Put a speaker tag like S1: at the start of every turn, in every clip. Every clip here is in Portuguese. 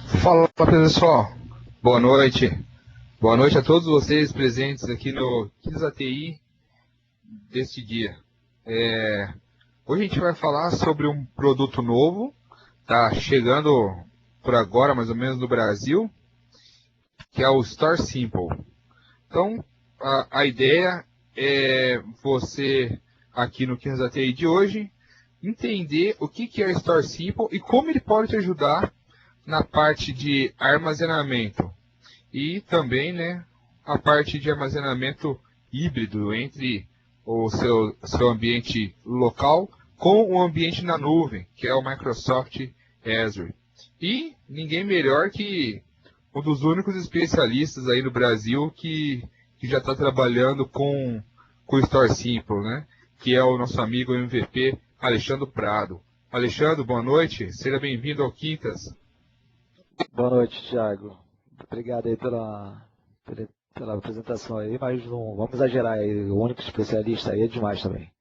S1: Fala pessoal, boa noite. Boa noite a todos vocês presentes aqui no Kids ATI deste dia. Hoje a gente vai falar sobre um produto novo, tá chegando por agora mais ou menos no Brasil, que é o Store Simple. Então, a ideia é você aqui no Kids ATI de hoje entender o que é o Store Simple e como ele pode te ajudar na parte de armazenamento. E também, né, a parte de armazenamento híbrido entre o seu ambiente local com o ambiente na nuvem, que é o Microsoft Azure. E ninguém melhor que um dos únicos especialistas aí no Brasil que já está trabalhando com o Store Simple, né? Que é o nosso amigo MVP Alexandre Prado. Alexandre, boa noite. Seja bem-vindo ao Quintas.
S2: Boa noite, Thiago. Obrigado aí pela apresentação aí, mas não vamos exagerar aí, o único especialista aí é demais também.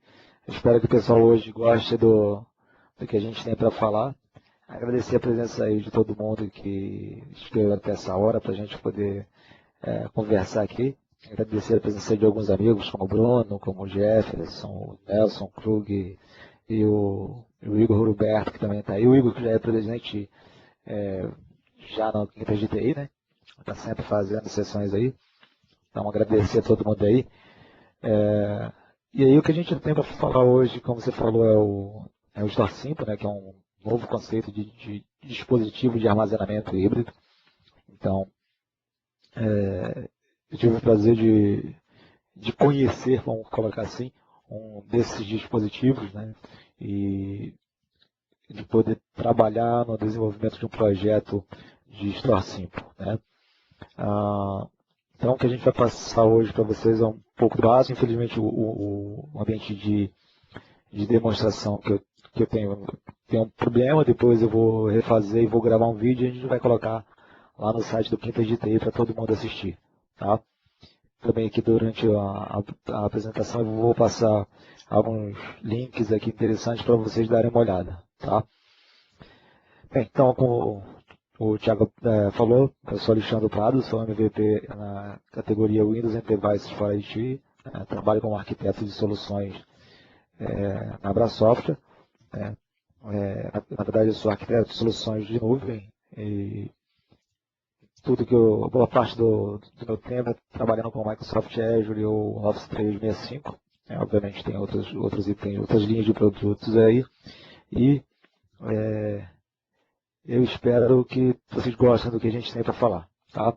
S2: Eu espero que o pessoal hoje goste do que a gente tem para falar. Agradecer a presença aí de todo mundo que esperou até essa hora para a gente poder conversar aqui. Agradecer a presença de alguns amigos, como o Bruno, como o Jefferson, o Nelson Krug e o Igor Roberto, que também está aí. O Igor, que já é presidente é, já na Quinta GTI, né? Está sempre fazendo sessões aí. Então, agradecer a todo mundo aí. E aí, o que a gente tem para falar hoje, como você falou, é o Store Simple, né? Que é um novo conceito de dispositivo de armazenamento híbrido. Então, eu tive o prazer de conhecer, vamos colocar assim, um desses dispositivos, né? E de poder trabalhar no desenvolvimento de um projeto de Store Simple, né? Então, o que a gente vai passar hoje para vocês é um pouco do básico. Infelizmente, o ambiente de demonstração que eu tenho tem um problema. Depois eu vou refazer e vou gravar um vídeo e a gente vai colocar lá no site do Quinta de TI para todo mundo assistir. Tá? Também aqui durante a apresentação eu vou passar alguns links aqui interessantes para vocês darem uma olhada. Tá? Bem, então, como o Thiago falou, eu sou Alexandre Prado, sou MVP na categoria Windows and Devices for IT, trabalho como arquiteto de soluções na Abrasoft. Na verdade, eu sou arquiteto de soluções de nuvem e boa parte do meu tempo é trabalhando com Microsoft Azure e o Office 365. Obviamente tem outros itens, outras linhas de produtos aí. E eu espero que vocês gostem do que a gente tem para falar. Tá?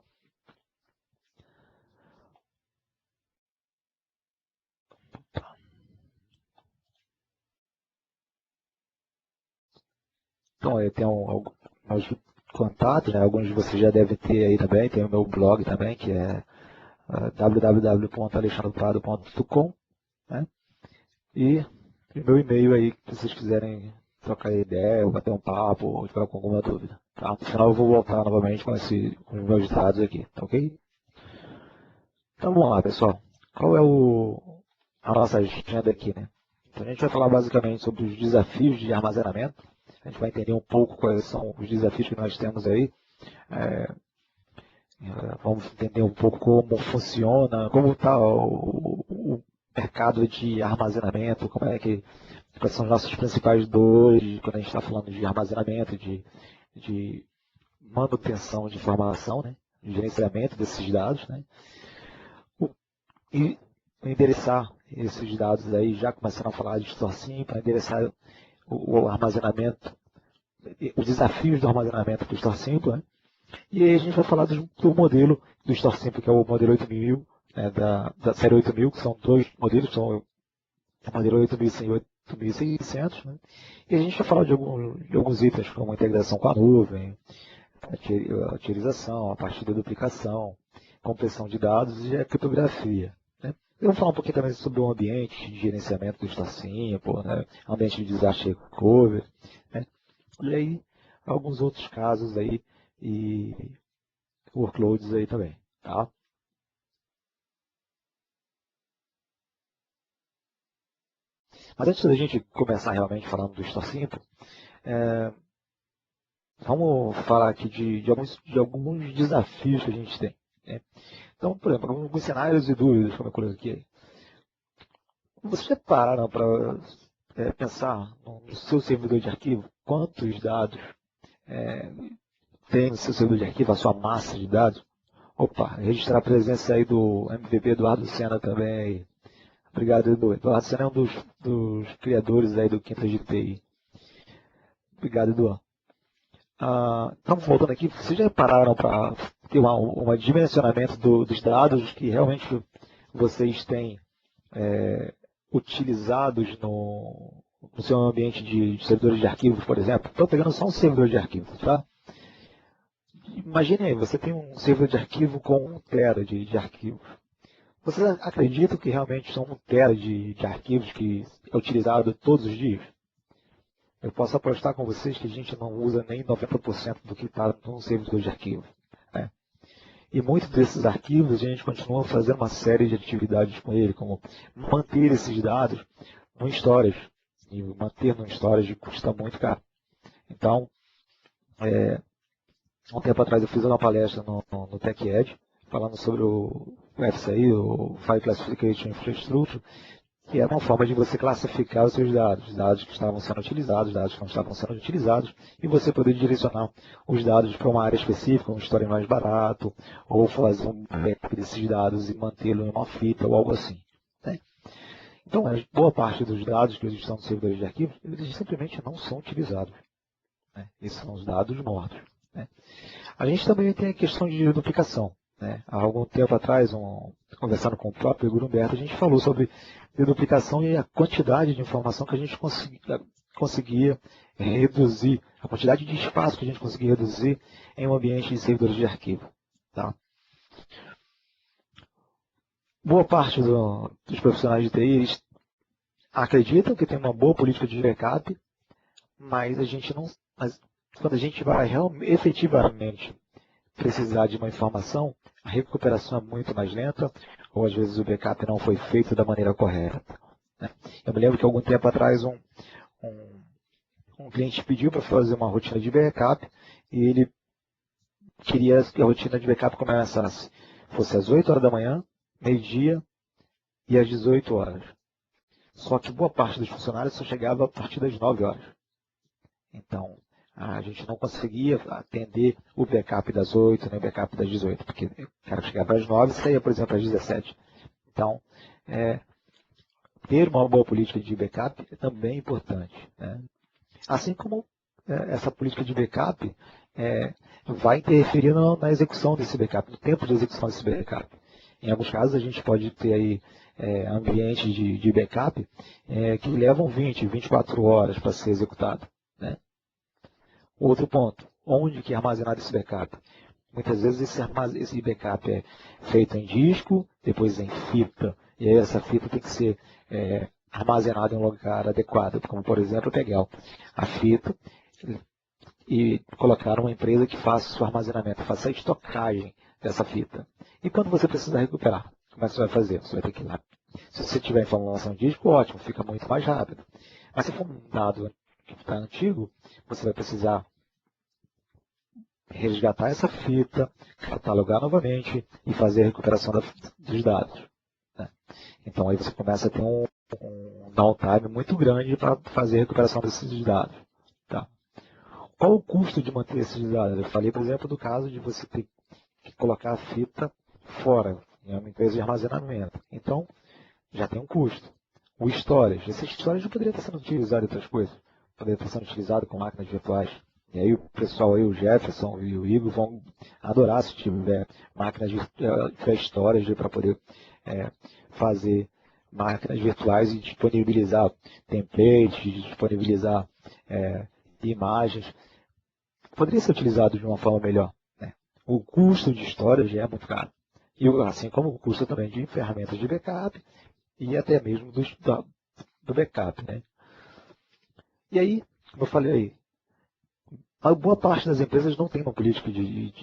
S2: Então, eu tenho alguns contatos, né? Alguns de vocês já devem ter aí também. Tem o meu blog também, que é www.alexandroprado.com, né? E o meu e-mail aí, se vocês quiserem trocar ideia, ou bater um papo, ou ficar com alguma dúvida. Tá? No final eu vou voltar novamente com os meus dados aqui, tá ok? Então vamos lá, pessoal. Qual é a nossa agenda aqui, né? Então a gente vai falar basicamente sobre os desafios de armazenamento. A gente vai entender um pouco quais são os desafios que nós temos aí. Vamos entender um pouco como funciona, como está o mercado de armazenamento, quais são os nossos principais dores quando a gente está falando de armazenamento, de manutenção de informação, né? De gerenciamento desses dados, né? E endereçar esses dados aí, já começando a falar de StorSim, para endereçar o armazenamento, os desafios do armazenamento do StorSim, né? E aí a gente vai falar do modelo do StorSim, que é o modelo 8000, né, da série 8000, que são dois modelos, são o modelo 8100 e 8600, né? E a gente vai falar de alguns itens, como a integração com a nuvem, a utilização, a partir da duplicação, compressão de dados e a criptografia. Né? Eu vou falar um pouquinho também sobre o ambiente de gerenciamento do StorSim, né? Ambiente de desastre recovery, né? E aí alguns outros casos aí e workloads aí também. Tá? Mas antes da gente começar realmente falando do StorSim, vamos falar aqui de alguns desafios que a gente tem, né? Então, por exemplo, alguns cenários e dúvidas, como eu coloquei aqui. Vocês já pararam para pensar no seu servidor de arquivo? Quantos dados tem no seu servidor de arquivo, a sua massa de dados? Opa, registrar a presença aí do MVP Eduardo Sena também. Obrigado, Edu. Eduardo Sena é um dos criadores aí do Quinta de TI. Obrigado, Edu. Então, voltando aqui, vocês já pararam para ter um dimensionamento dos dados que realmente vocês têm utilizados no seu ambiente de servidores de arquivos, por exemplo? Estou pegando só um servidor de arquivos, tá? Imagine aí, você tem um servidor de arquivo com 1 tera de arquivos. Vocês acreditam que realmente são 1 tera de arquivos que é utilizado todos os dias? Eu posso apostar com vocês que a gente não usa nem 90% do que está num servidor de arquivo, né? E muitos desses arquivos a gente continua fazendo uma série de atividades com ele, como manter esses dados no storage. E manter no storage custa muito caro. Então, um tempo atrás eu fiz uma palestra no TechEd, falando sobre o FCI, o File Classification Infrastructure, que é uma forma de você classificar os seus dados que estavam sendo utilizados, dados que não estavam sendo utilizados, e você poder direcionar os dados para uma área específica, um storage mais barato, ou fazer um backup desses dados e mantê-lo em uma fita ou algo assim, né? Então, boa parte dos dados que estão nos servidores de arquivos, eles simplesmente não são utilizados, né? Esses são os dados mortos, né? A gente também tem a questão de duplicação, né? Há algum tempo atrás, conversando com o próprio Igor Humberto, a gente falou sobre deduplicação e a quantidade de informação que a gente conseguia reduzir, a quantidade de espaço que a gente conseguia reduzir em um ambiente de servidores de arquivo, tá? Boa parte dos profissionais de TI eles acreditam que tem uma boa política de backup, mas quando a gente vai efetivamente precisar de uma informação, a recuperação é muito mais lenta, ou às vezes o backup não foi feito da maneira correta, né? Eu me lembro que algum tempo atrás um cliente pediu para fazer uma rotina de backup e ele queria que a rotina de backup fosse às 8 horas da manhã, meio-dia e às 18 horas. Só que boa parte dos funcionários só chegava a partir das 9 horas. Então, a gente não conseguia atender o backup das 8, nem o backup das 18, porque o cara chegava às 9 e saía, por exemplo, às 17. Então, ter uma boa política de backup é também importante, né? Assim como essa política de backup vai interferir na execução desse backup, no tempo de execução desse backup. Em alguns casos, a gente pode ter aí ambientes de backup que levam 20, 24 horas para ser executado, né? Outro ponto, onde que é armazenado esse backup? Muitas vezes esse backup é feito em disco, depois em fita, e aí essa fita tem que ser armazenada em um lugar adequado, como por exemplo pegar a fita e colocar uma empresa que faça o seu armazenamento, faça a estocagem dessa fita. E quando você precisar recuperar, como é que você vai fazer? Você vai ter que ir lá. Se você tiver informação em disco, ótimo, fica muito mais rápido. Mas se for um dado que está antigo, você vai precisar resgatar essa fita, catalogar novamente e fazer a recuperação dos dados, né? Então aí você começa a ter um downtime muito grande para fazer a recuperação desses dados, tá? Qual o custo de manter esses dados? Eu falei, por exemplo, do caso de você ter que colocar a fita fora, em uma empresa de armazenamento. Então, já tem um custo. O storage, esse storage não poderia estar sendo utilizado em outras coisas. Poderia estar sendo utilizado com máquinas virtuais. E aí o pessoal aí, o Jefferson e o Igor vão adorar se tiver máquinas de storage para poder fazer máquinas virtuais e disponibilizar templates, disponibilizar imagens. Poderia ser utilizado de uma forma melhor, né? O custo de storage é muito caro. E assim como o custo também de ferramentas de backup e até mesmo do backup, né? E aí, como eu falei aí, a boa parte das empresas não tem uma política de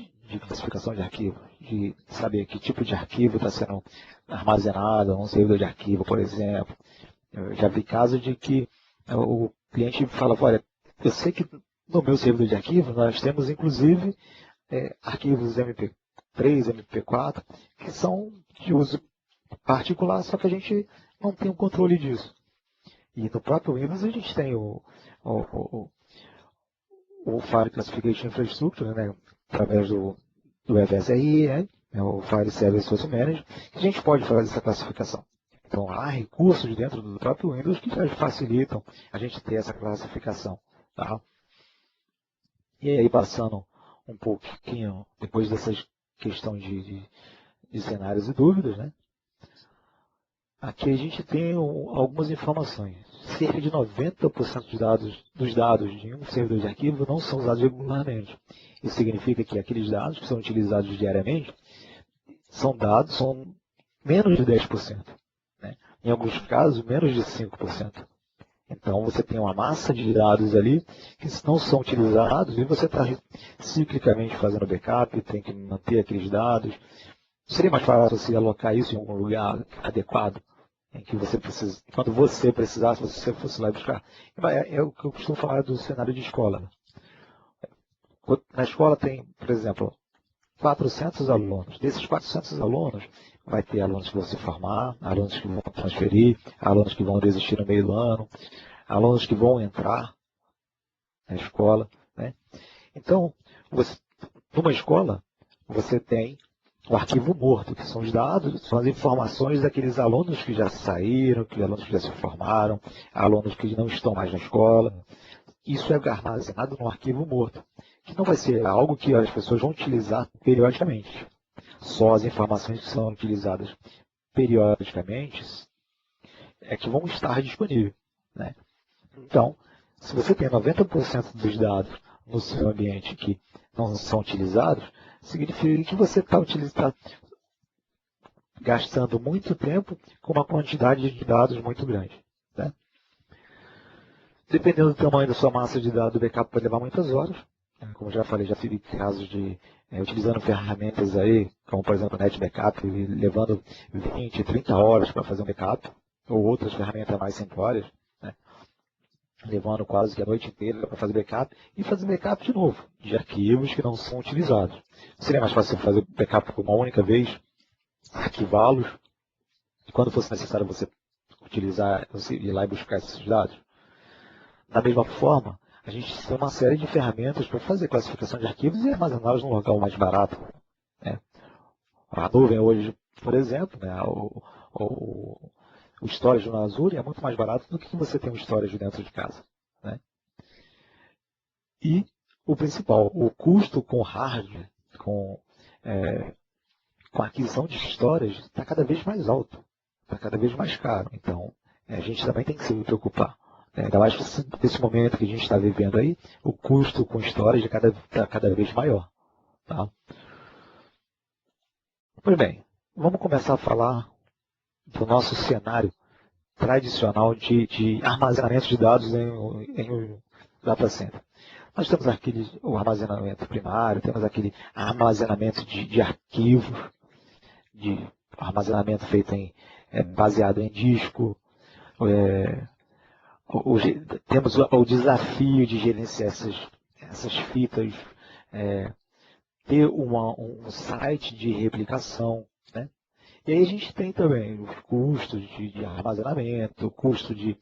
S2: classificação de arquivo, de saber que tipo de arquivo está sendo armazenado num servidor de arquivo, por exemplo. Eu já vi casos de que o cliente fala, olha, eu sei que No meu servidor de arquivo, nós temos inclusive arquivos MP3, MP4, que são de uso particular, só que a gente não tem o controle disso. E no próprio Windows a gente tem o File Classification Infrastructure, né, através do FSRE, o File Service Source Manager, que a gente pode fazer essa classificação. Então há recursos dentro do próprio Windows que já facilitam a gente ter essa classificação. Tá? E aí, passando um pouquinho, depois dessas questões de cenários e dúvidas, né? Aqui a gente tem algumas informações. Cerca de 90% dos dados de um servidor de arquivo não são usados regularmente. Isso significa que aqueles dados que são utilizados diariamente são menos de 10%. Né? Em alguns casos, menos de 5%. Então, você tem uma massa de dados ali que não são utilizados e você está ciclicamente fazendo backup, tem que manter aqueles dados. Seria mais fácil você alocar isso em algum lugar adequado, em que você precisa, quando você precisasse, você fosse lá buscar. É o que eu costumo falar do cenário de escola. Na escola tem, por exemplo, 400 alunos. Desses 400 alunos, vai ter alunos que vão se formar, alunos que vão transferir, alunos que vão desistir no meio do ano, alunos que vão entrar na escola. Né? Então, numa escola, você tem o arquivo morto, que são os dados, são as informações daqueles alunos que já saíram, aqueles alunos que já se formaram, alunos que não estão mais na escola. Isso é armazenado num arquivo morto, que não vai ser algo que as pessoas vão utilizar periodicamente. Só as informações que são utilizadas periodicamente é que vão estar disponíveis. Né? Então, se você tem 90% dos dados no seu ambiente que não são utilizados, significa que você está gastando muito tempo com uma quantidade de dados muito grande. Né? Dependendo do tamanho da sua massa de dados, o backup pode levar muitas horas. Como já falei, já tive casos de utilizando ferramentas aí, como por exemplo o NetBackup, levando 20, 30 horas para fazer um backup, ou outras ferramentas mais simplórias, né? Levando quase que a noite inteira para fazer backup, e fazer backup de novo, de arquivos que não são utilizados. Seria mais fácil fazer backup uma única vez, arquivá-los, e quando fosse necessário você utilizar, você ir lá e buscar esses dados. Da mesma forma, a gente tem uma série de ferramentas para fazer classificação de arquivos e armazená-los num local mais barato. Né? A nuvem hoje, por exemplo, né, o storage no Azure é muito mais barato do que você tem um storage dentro de casa. Né? E o principal, o custo com hardware, com a aquisição de storage, está cada vez mais alto, está cada vez mais caro. Então, a gente também tem que se preocupar. Ainda mais nesse momento que a gente está vivendo aí, o custo com storage está cada vez maior. Tá? Pois bem, vamos começar a falar do nosso cenário tradicional de armazenamento de dados em um data center. Nós temos o armazenamento primário, temos aquele armazenamento de arquivos, de armazenamento feito baseado em disco. Temos o desafio de gerenciar essas fitas, ter um site de replicação. Né? E aí a gente tem também os custos de armazenamento, o custo de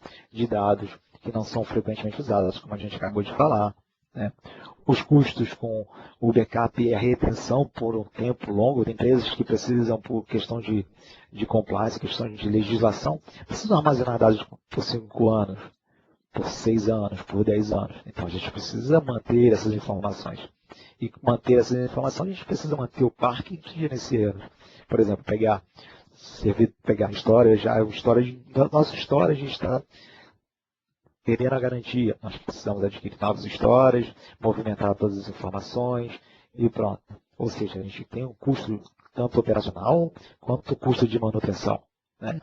S2: dados que não são frequentemente usados, como a gente acabou de falar. Né? Os custos com o backup e a retenção por um tempo longo. Tem empresas que precisam, por questão de compliance, questão de legislação, precisam armazenar dados por 5 anos, por 6 anos, por 10 anos. Então a gente precisa manter essas informações. E manter essas informações, a gente precisa manter o parque de gerenciadores. Por exemplo, pegar storage, nosso storage está perdendo a garantia. Nós precisamos adquirir novos storage, movimentar todas as informações e pronto. Ou seja, a gente tem um custo tanto operacional quanto custo de manutenção. Né?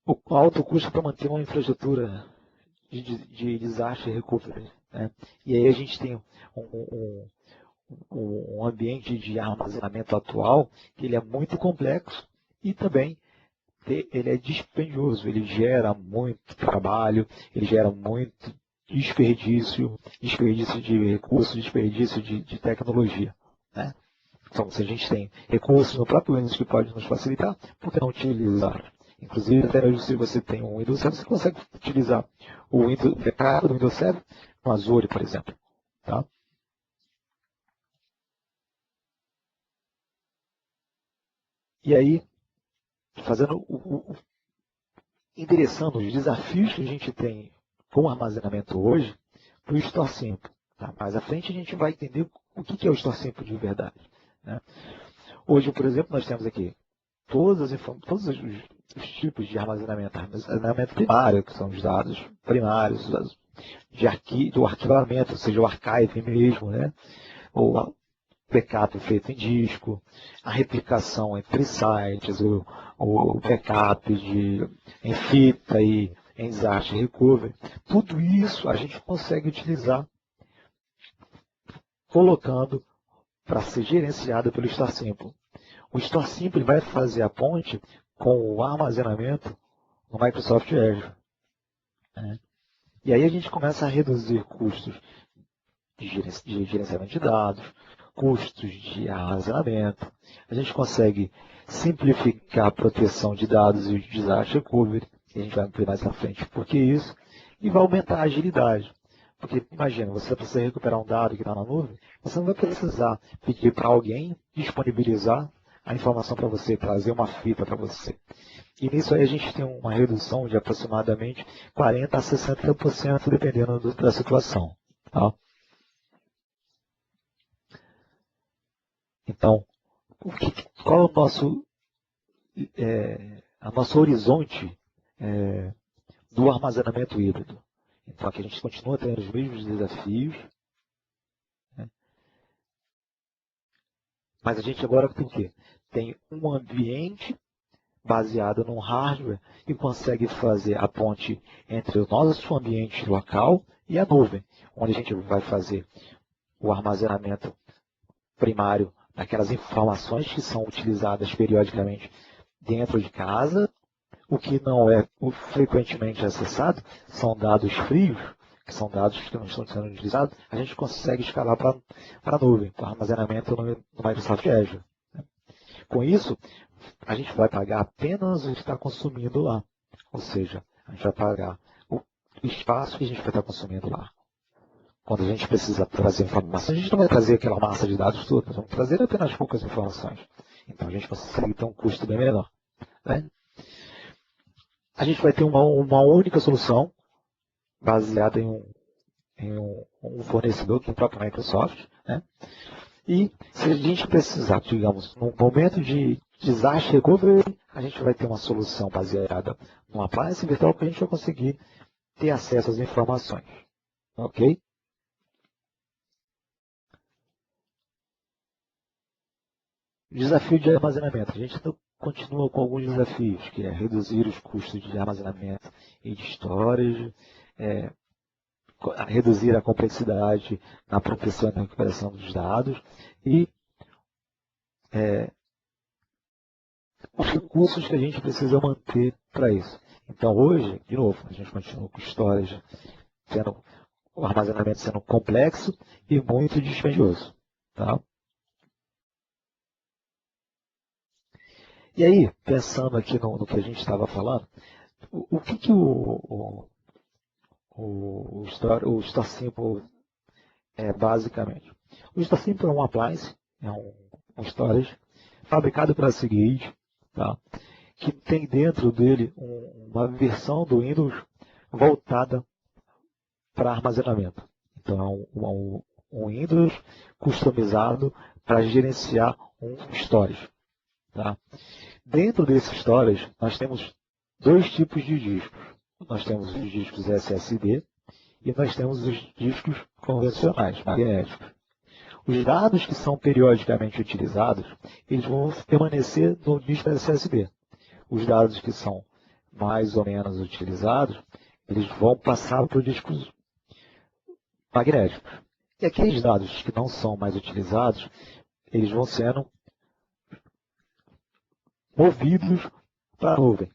S2: O alto custo para manter uma infraestrutura de desastre e recovery. Né? E aí a gente tem um ambiente de armazenamento atual que ele é muito complexo e também ele é dispendioso, ele gera muito trabalho, ele gera muito desperdício de recursos, desperdício de tecnologia, né? Então, se a gente tem recursos no próprio Windows que pode nos facilitar, por que não utilizar? Inclusive, até mesmo se você tem um Windows 7, você consegue utilizar o backup do Windows 7 no Azure, por exemplo. Tá? E aí, endereçando os desafios que a gente tem com o armazenamento hoje para o Store Simple. Tá? Mais à frente a gente vai entender o que é o Store Simple de verdade, né? Hoje, por exemplo, nós temos aqui todos os tipos de armazenamento. Armazenamento primário, que são os dados primários, os dados do arquivamento, ou seja, o archive mesmo, né? Ou backup feito em disco, a replicação entre sites, o backup em fita e em disaster recovery. Tudo isso a gente consegue utilizar colocando para ser gerenciado pelo Store Simple. O Store Simple vai fazer a ponte com o armazenamento no Microsoft Azure, né? E aí a gente começa a reduzir custos de gerenciamento de dados, custos de armazenamento. A gente consegue simplificar a proteção de dados e o disaster recovery, que a gente vai ver mais à frente por que isso, e vai aumentar a agilidade. Porque, imagina, você precisa recuperar um dado que está na nuvem, você não vai precisar pedir para alguém disponibilizar a informação para você, trazer uma fita para você. E nisso aí a gente tem uma redução de aproximadamente 40% a 60%, dependendo da situação. Tá? Então, qual é o nosso horizonte do armazenamento híbrido? Então, aqui a gente continua tendo os mesmos desafios, né? Mas a gente agora tem o quê? Tem um ambiente baseado num hardware que consegue fazer a ponte entre o nosso ambiente local e a nuvem, onde a gente vai fazer o armazenamento primário daquelas informações que são utilizadas periodicamente dentro de casa. O que não é frequentemente acessado são dados frios, que são dados que não estão sendo utilizados. A gente consegue escalar para a nuvem, para armazenamento no Microsoft Azure. Com isso, a gente vai pagar apenas o que está consumindo lá. Ou seja, a gente vai pagar o espaço que a gente vai estar consumindo lá. Quando a gente precisa trazer informações, a gente não vai trazer aquela massa de dados toda, vamos trazer apenas poucas informações. Então a gente consegue ter um custo bem menor, né? A gente vai ter uma única solução baseada em um fornecedor, que é o próprio Microsoft, né? E se a gente precisar, digamos, num momento de disaster recovery, a gente vai ter uma solução baseada numa appliance virtual que a gente vai conseguir ter acesso às informações. Ok? Desafio de armazenamento. A gente continua com alguns desafios, que é reduzir os custos de armazenamento e de storage, reduzir a complexidade na proteção e na recuperação dos dados e os recursos que a gente precisa manter para isso. Então hoje, de novo, a gente continua com storage, o armazenamento sendo complexo e muito dispendioso. Tá? E aí, pensando aqui no que a gente estava falando, o que o Store Simple é basicamente? O Store Simple é um appliance, é um storage, fabricado pela Seagate, tá? Que tem dentro dele uma versão do Windows voltada para armazenamento. Então, é um Windows customizado para gerenciar um storage. Tá? Dentro desse storage, nós temos dois tipos de discos. Nós temos os discos SSD e nós temos os discos convencionais, magnéticos. Os dados que são periodicamente utilizados, eles vão permanecer no disco SSD. Os dados que são mais ou menos utilizados, eles vão passar para os discos magnéticos. E aqueles dados que não são mais utilizados, eles vão sendo movidos para a nuvem.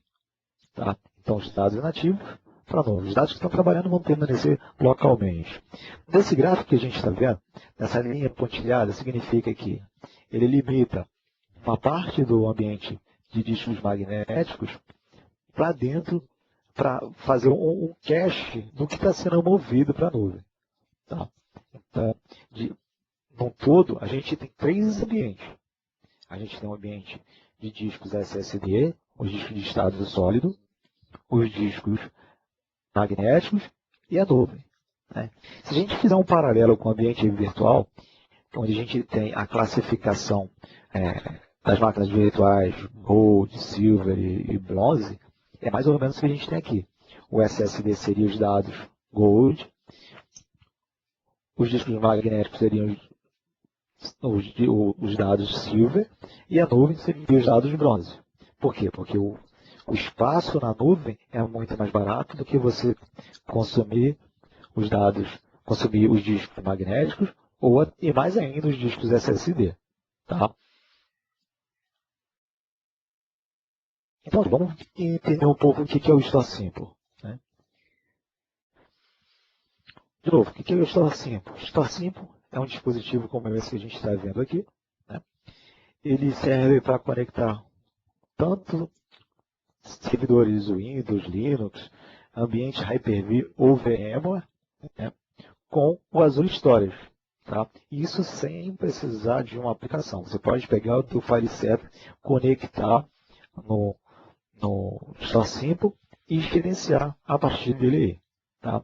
S2: Tá? Então, os dados inativos para a nuvem. Os dados que estão trabalhando vão permanecer localmente. Nesse gráfico que a gente está vendo, essa linha pontilhada significa que ele limita uma parte do ambiente de discos magnéticos para dentro, para fazer um cache do que está sendo movido para a nuvem. Tá? Então, no todo, a gente tem 3 ambientes. A gente tem um ambiente de discos SSD, os discos de estado sólido, os discos magnéticos e a nuvem. Né? Se a gente fizer um paralelo com o ambiente virtual, onde a gente tem a classificação das máquinas virtuais Gold, Silver e Bronze, é mais ou menos o que a gente tem aqui. O SSD seria os dados Gold, os discos magnéticos seriam os dados Silver e a nuvem seria os dados Bronze. Por quê? Porque o espaço na nuvem é muito mais barato do que você consumir os dados, consumir os discos magnéticos e mais ainda os discos SSD. Tá? Então, vamos entender um pouco o que é o Store Simple. Né? De novo, o que é o Store Simple? O Store Simple é um dispositivo como esse que a gente está vendo aqui. Né? Ele serve para conectar tanto servidores Windows, Linux, ambiente Hyper-V ou VMware, né, com o Azure Storage. Tá? Isso sem precisar de uma aplicação. Você pode pegar o teu file server, conectar no Store Simple e gerenciar a partir dele aí. Tá?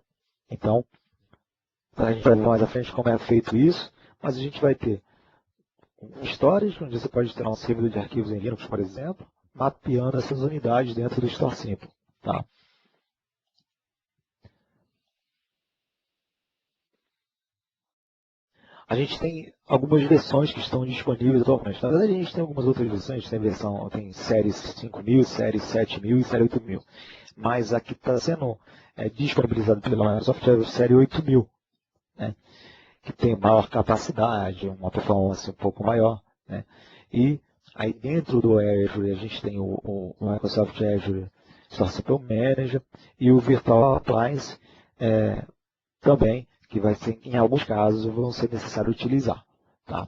S2: Então, a gente vai ver mais à frente como é feito isso, mas a gente vai ter um storage, onde você pode ter um servidor de arquivos em Linux, por exemplo, mapeando essas unidades dentro do Store Simple. Tá? A gente tem algumas versões que estão disponíveis atualmente. Na verdade, a gente tem algumas outras versões. Tem série 5000, série 7000 e série 8000. Mas a que está sendo disponibilizada pela Microsoft é a série 8000, né? Que tem maior capacidade, uma performance um pouco maior. Né? E aí dentro do Azure a gente tem o Microsoft Azure Store Simple Manager e o Virtual Appliance também, que vai ser, em alguns casos, vão ser necessário utilizar. Tá?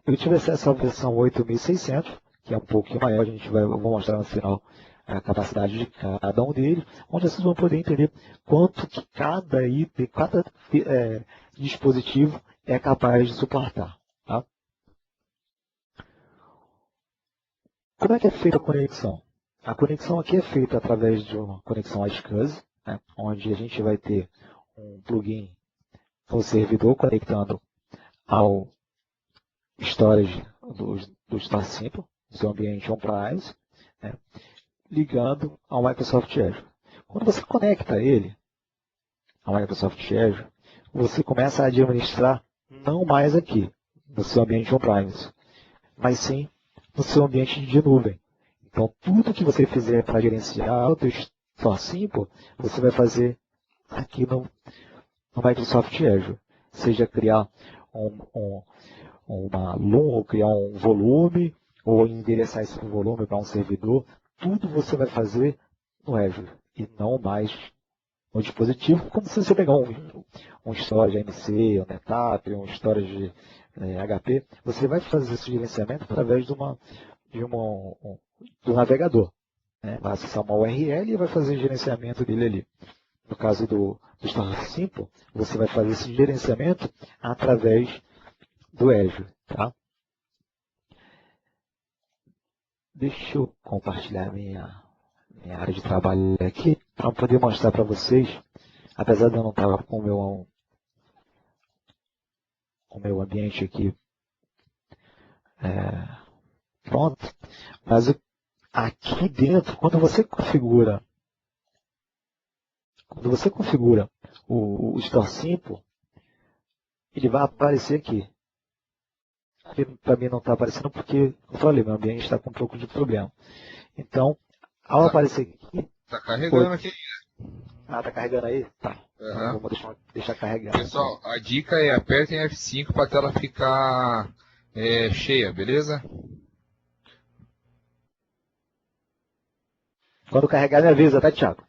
S2: Eu tive acesso à versão 8600, que é um pouquinho maior, vou mostrar no final a capacidade de cada um deles, onde vocês vão poder entender quanto que cada item, cada dispositivo é capaz de suportar. Tá? Como é que é feita a conexão? A conexão aqui é feita através de uma conexão à SCSI, né, onde a gente vai ter um plugin no servidor conectando ao storage do Store Simple, do seu ambiente on-premise, né, ligando ao Microsoft Azure. Quando você conecta ele ao Microsoft Azure, você começa a administrar não mais aqui, no seu ambiente on-premise, mas sim no seu ambiente de nuvem. Então, tudo que você fizer para gerenciar o seu Store Simple, você vai fazer aqui no Microsoft Azure. Seja criar uma LUN, ou criar um volume, ou endereçar esse volume para um servidor, tudo você vai fazer no Azure, e não mais no dispositivo, como se você pegar um storage AMC, um NetApp, um storage HP, você vai fazer esse gerenciamento através do navegador. Né? Vai acessar uma URL e vai fazer o gerenciamento dele ali. No caso do Store Simple, você vai fazer esse gerenciamento através do Azure. Tá? Deixa eu compartilhar minha área de trabalho aqui, para poder mostrar para vocês, apesar de eu não estar com o meu ambiente aqui pronto, mas aqui dentro, quando você configura o Store Simple, ele vai aparecer aqui. Para mim não está aparecendo porque, como eu falei, meu ambiente está com um pouco de problema. Então, ao aparecer aqui...
S1: Está carregando aqui.
S2: Ah, está carregando aí? Tá.
S1: Uhum.
S2: Então, vamos deixar carregar.
S1: Pessoal, a dica é apertem F5 para a tela ficar cheia, beleza?
S2: Quando carregar, me avisa, tá, Thiago?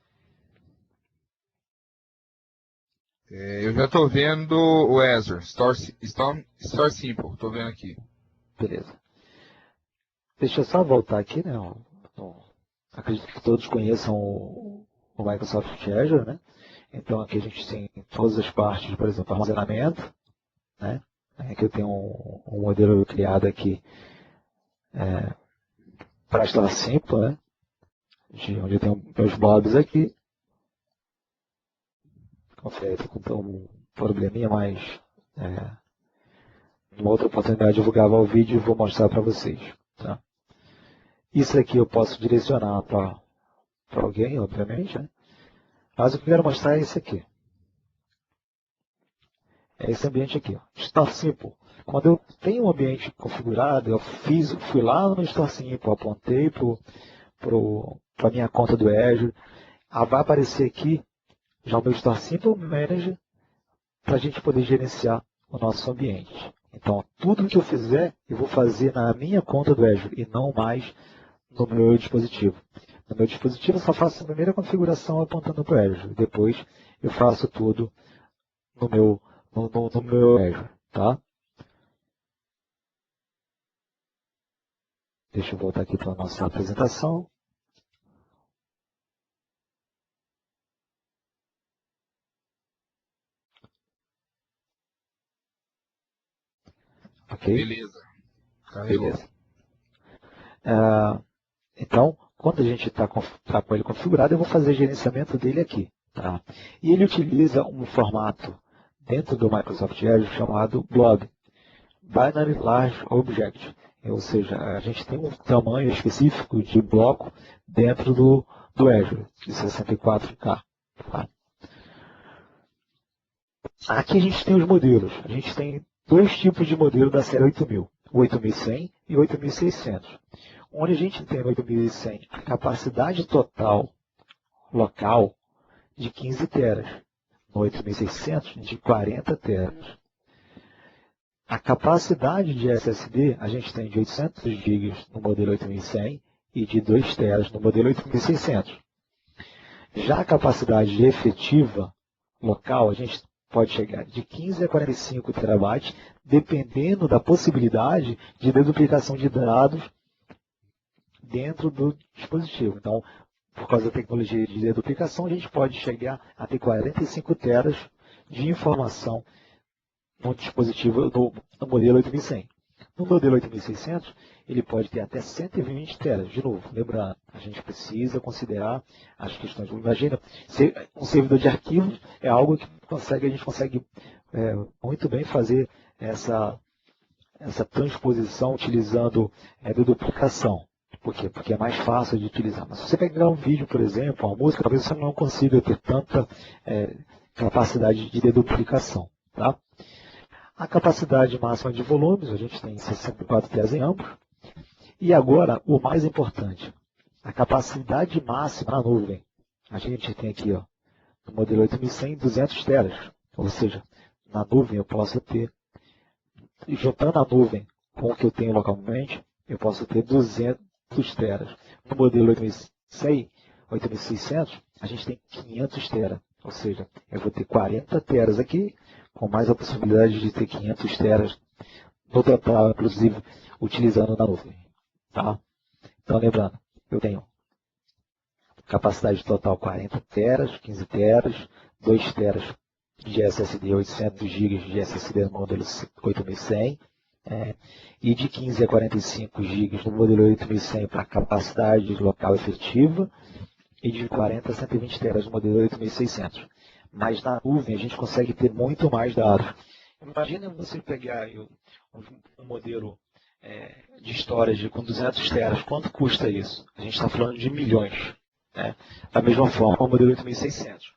S1: Eu já estou vendo o Azure, Store Simple, estou vendo aqui.
S2: Beleza. Deixa eu só voltar aqui, né? Acredito que todos conheçam o Microsoft Azure, né? Então aqui a gente tem todas as partes, por exemplo, armazenamento, né? Aqui eu tenho um modelo criado aqui para Store Simple, né? Onde eu tenho meus blobs aqui. Confere com um probleminha, mas numa outra oportunidade eu vou gravar o vídeo e vou mostrar para vocês. Tá? Isso aqui eu posso direcionar para alguém, obviamente, né? Mas o que eu quero mostrar é esse aqui. É esse ambiente aqui, ó. Store Simple. Quando eu tenho um ambiente configurado, eu fui lá no Store Simple, apontei para a minha conta do Azure, vai aparecer aqui já o meu Store Simple Manager para a gente poder gerenciar o nosso ambiente. Então, tudo que eu fizer, eu vou fazer na minha conta do Azure e não mais no meu dispositivo. No meu dispositivo, eu só faço a primeira configuração apontando para o Azure. Depois, eu faço tudo no meu Azure. Tá? Deixa eu voltar aqui para a nossa apresentação. Ok?
S1: Beleza. Carregou.
S2: Beleza. Então, quando a gente está com ele configurado, eu vou fazer gerenciamento dele aqui. Tá? E ele utiliza um formato dentro do Microsoft Azure chamado Blob, Binary Large Object. Ou seja, a gente tem um tamanho específico de bloco dentro do Azure, de 64K. Tá? Aqui a gente tem os modelos. A gente tem dois tipos de modelo da série 8000, o 8100 e 8600. Onde a gente tem no 8100 a capacidade total local de 15 teras, no 8600 de 40 teras. A capacidade de SSD a gente tem de 800 GB no modelo 8100 e de 2 teras no modelo 8600. Já a capacidade efetiva local a gente pode chegar de 15 a 45 terabytes, dependendo da possibilidade de deduplicação de dados dentro do dispositivo. Então, por causa da tecnologia de deduplicação, a gente pode chegar a ter 45 teras de informação no dispositivo do modelo 8100. No modelo 8600, ele pode ter até 120 teras. De novo, lembrando, a gente precisa considerar as questões. Imagina, um servidor de arquivos é algo que a gente consegue muito bem fazer essa transposição utilizando deduplicação. Por quê? Porque é mais fácil de utilizar. Mas se você pegar um vídeo, por exemplo, uma música, talvez você não consiga ter tanta capacidade de deduplicação. Tá? A capacidade máxima de volumes, a gente tem 64 teras em ambos. E agora, o mais importante, a capacidade máxima na nuvem. A gente tem aqui, ó, no modelo 8100, 200 teras. Ou seja, na nuvem eu posso ter, juntando a nuvem com o que eu tenho localmente, eu posso ter 200 teras. No modelo 8600, 8600, a gente tem 500 teras. Ou seja, eu vou ter 40 teras aqui, com mais a possibilidade de ter 500 teras no total, inclusive, utilizando na nuvem. Tá? Então, lembrando, eu tenho capacidade total 40 teras, 15 teras, 2 teras de SSD, 800 GB de SSD no modelo 8100, e de 15 a 45 GB no modelo 8100 para capacidade local efetiva, e de 40 a 120 teras no modelo 8600. Mas na nuvem a gente consegue ter muito mais dados. Imagina você pegar um modelo de storage com 200 teras, quanto custa isso? A gente está falando de milhões. Né? Da mesma forma, o modelo 8600.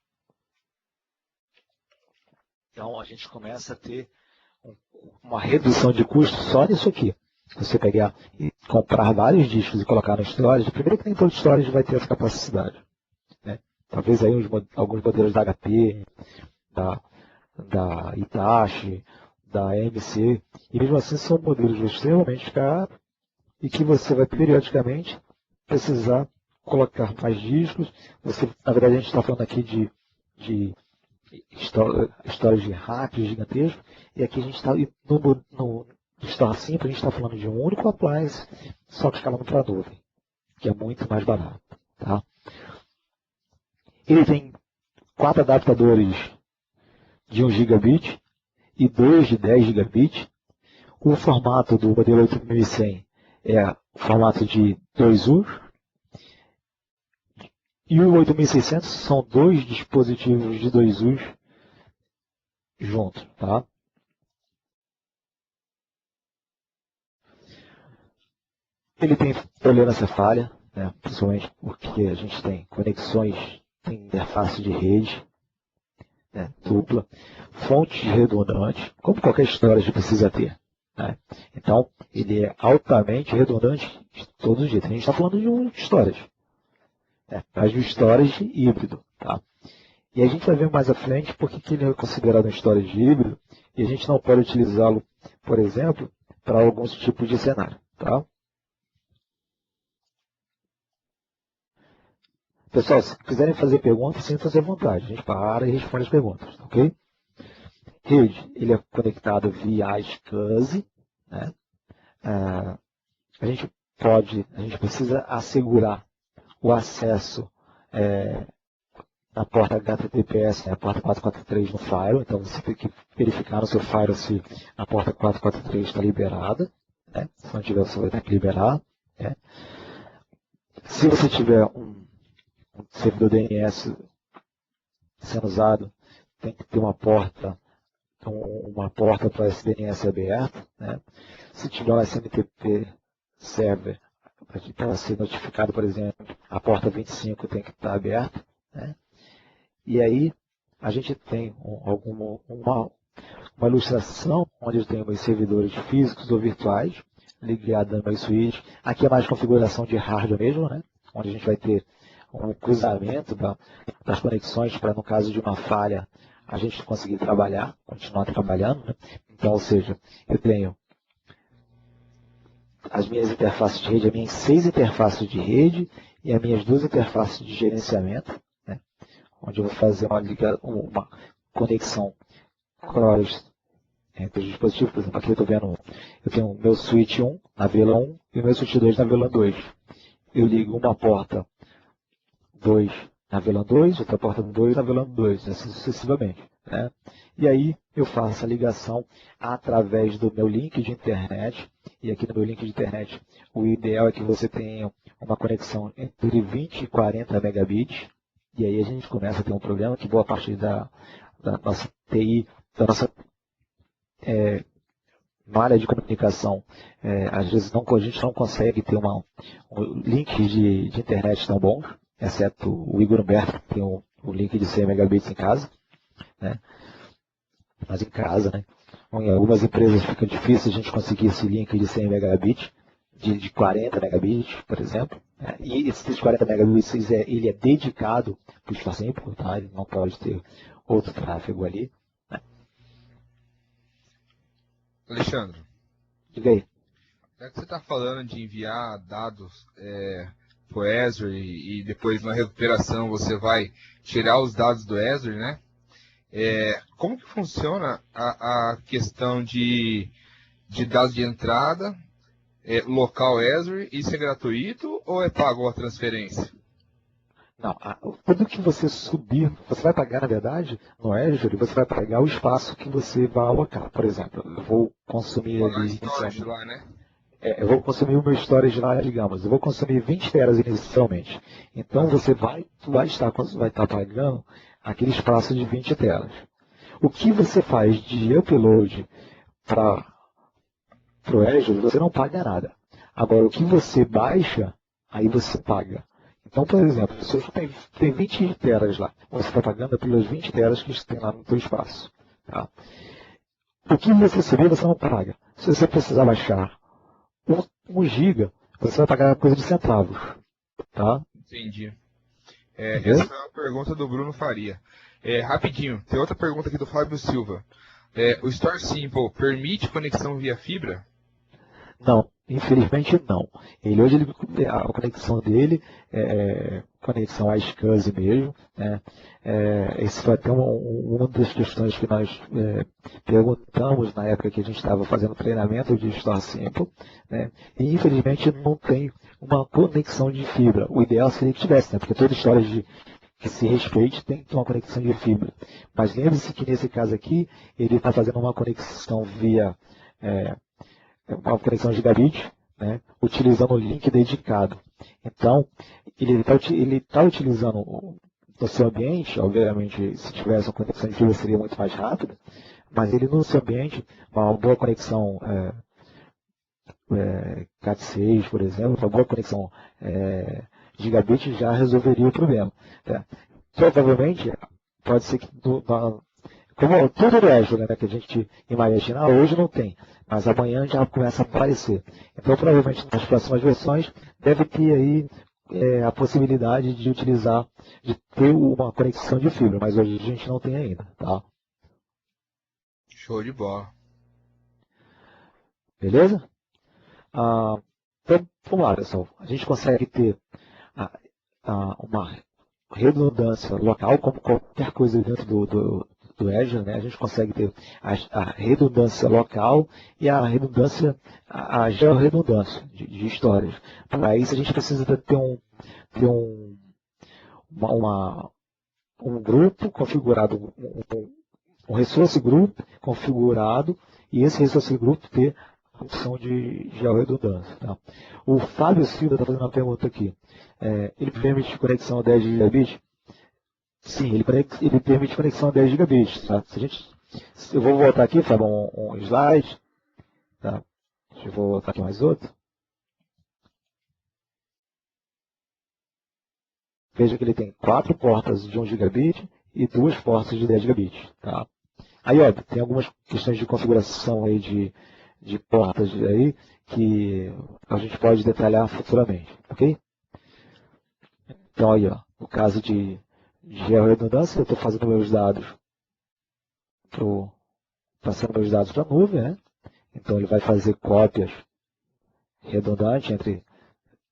S2: Então a gente começa a ter uma redução de custo só nisso aqui. Você pegar e comprar vários discos e colocar no storage, primeiro que nem todo storage vai ter essa capacidade. Né? Talvez aí alguns modelos da HP, da Hitachi, da AMC, e mesmo assim são modelos extremamente caros e que você vai periodicamente precisar colocar mais discos. Na verdade, a gente está falando aqui de storage rápido, gigantesco, e aqui a gente está no Store Simple, a gente está falando de um único appliance, só que escalando para a nuvem, que é muito mais barato. Tá? Ele tem 4 adaptadores de 1 gigabit e 2 de 10 gigabit. O formato do modelo 8100 é o formato de 2U. E o 8600 são 2 dispositivos de 2U juntos. Tá? Ele tem tolerância à falha, né? Principalmente porque a gente tem conexões, tem interface de rede, né? Dupla, fontes redundantes, como qualquer storage precisa ter. Né? Então, ele é altamente redundante de todos os jeitos. A gente está falando de um storage, mas de um storage híbrido. Tá? E a gente vai ver mais à frente porque que ele é considerado um storage híbrido e a gente não pode utilizá-lo, por exemplo, para alguns tipos de cenário. Tá? Pessoal, se quiserem fazer perguntas, sintam-se à vontade. A gente para e responde as perguntas, ok? Rede, ele é conectado via SCSI, né? A gente precisa assegurar o acesso na porta HTTPS, né, a porta 443 no firewall, então você tem que verificar no seu firewall se a porta 443 está liberada, né? Se não tiver, você vai ter que liberar. Né? Se você tiver um servidor DNS sendo usado, tem que ter uma porta para esse DNS aberto. Né? Se tiver um SMTP server, para ser notificado, por exemplo, a porta 25 tem que estar aberta. Né? E aí a gente tem uma ilustração onde temos servidores físicos ou virtuais ligados ao switch. Aqui é mais configuração de hardware mesmo, né? Onde a gente vai ter um cruzamento das conexões para, no caso de uma falha, a gente conseguir continuar trabalhando. Né? Então, ou seja, eu tenho as minhas interfaces de rede, as minhas 6 interfaces de rede e as minhas 2 interfaces de gerenciamento, né? Onde eu vou fazer uma conexão cross entre os dispositivos. Por exemplo, aqui eu estou vendo, eu tenho o meu switch 1 na VLAN 1 e o meu switch 2 na VLAN 2. Eu ligo uma porta 2 na VLAN 2, outra porta 2 na VLAN 2, assim sucessivamente. Né? E aí eu faço a ligação através do meu link de internet, e aqui no meu link de internet o ideal é que você tenha uma conexão entre 20 e 40 megabits, e aí a gente começa a ter um problema que boa parte da nossa TI, da nossa malha de comunicação, às vezes a gente não consegue ter um link de internet tão bom, exceto o Igor Humberto, que tem o link de 100 megabits em casa, né? Mas em casa, né? Em algumas empresas fica difícil a gente conseguir esse link de 100 megabits, de 40 megabits, por exemplo. Né? E esses 40 megabits, ele é dedicado para o Store Simple, tá? Ele não pode ter outro tráfego ali. Né?
S1: Alexandre,
S2: Diga aí.
S1: já que você está falando de enviar dados para o Azure e depois na recuperação você vai tirar os dados do Azure, né? Como que funciona a questão de dados de entrada, local Azure, isso é gratuito ou é pago a transferência?
S2: Não, tudo que você subir, você vai pagar, na verdade, no Azure, você vai pagar o espaço que você vai alocar. Por exemplo, eu vou consumir ali...
S1: storage lá, né?
S2: Eu vou consumir o meu storage lá, digamos, eu vou consumir 20 teras inicialmente. Então você vai estar pagando aquele espaço de 20 teras. O que você faz de upload para o Azure, você não paga nada. Agora, o que você baixa, aí você paga. Então, por exemplo, se você tem 20 teras lá, você está pagando pelas 20 teras que tem lá no seu espaço. Tá? O que você subir, você não paga. Se você precisar baixar 1 giga, você vai pagar coisa de centavos. Tá?
S1: Entendi. Essa foi uma pergunta do Bruno Faria. Rapidinho, tem outra pergunta aqui do Fábio Silva. O Store Simple permite conexão via fibra?
S2: Não, Infelizmente não. Hoje a conexão dele é conexão à SCSI mesmo, né? Esse foi até uma das questões que nós perguntamos na época que a gente estava fazendo treinamento de Store Simple, né? E infelizmente não tem uma conexão de fibra. O ideal seria que tivesse, né? Porque toda história que se respeite tem que ter uma conexão de fibra. Mas lembre-se que nesse caso aqui, ele está fazendo uma conexão via uma conexão gigabit, né, utilizando o link dedicado. Então, ele está utilizando no seu ambiente, obviamente, se tivesse uma conexão de fibra seria muito mais rápida, mas ele no seu ambiente, uma boa conexão Cat6, por exemplo, uma boa conexão gigabit já resolveria o problema. Tá? Provavelmente, pode ser que como tudo no Azure, né, que a gente imagina, hoje não tem, mas amanhã já começa a aparecer. Então, provavelmente, nas próximas versões, deve ter aí a possibilidade de utilizar, de ter uma conexão de fibra, mas hoje a gente não tem ainda, tá?
S1: Show de bola.
S2: Beleza? Então, vamos lá, pessoal. A gente consegue ter uma redundância local, como qualquer coisa dentro do Azure, né? A gente consegue ter a redundância local e a redundância, a georredundância de histórias. Para isso a gente precisa ter um grupo configurado, um resource group configurado, e esse resource group ter a opção de georredundância. Tá? O Fábio Silva está fazendo uma pergunta aqui. Ele permite conexão a 10 gigabits? Sim, ele permite conexão a 10 gigabits. Tá? Eu vou voltar aqui, Fábio, um slide. Tá? Deixa eu voltar aqui mais outro. Veja que ele tem 4 portas de 1 gigabit e 2 portas de 10 gigabits. Tá? Aí, ó, tem algumas questões de configuração aí de portas aí que a gente pode detalhar futuramente, ok? Então, aí, ó, no caso de georredundância, eu estou fazendo meus dados, passando meus dados para a nuvem, né? Então, ele vai fazer cópias redundantes entre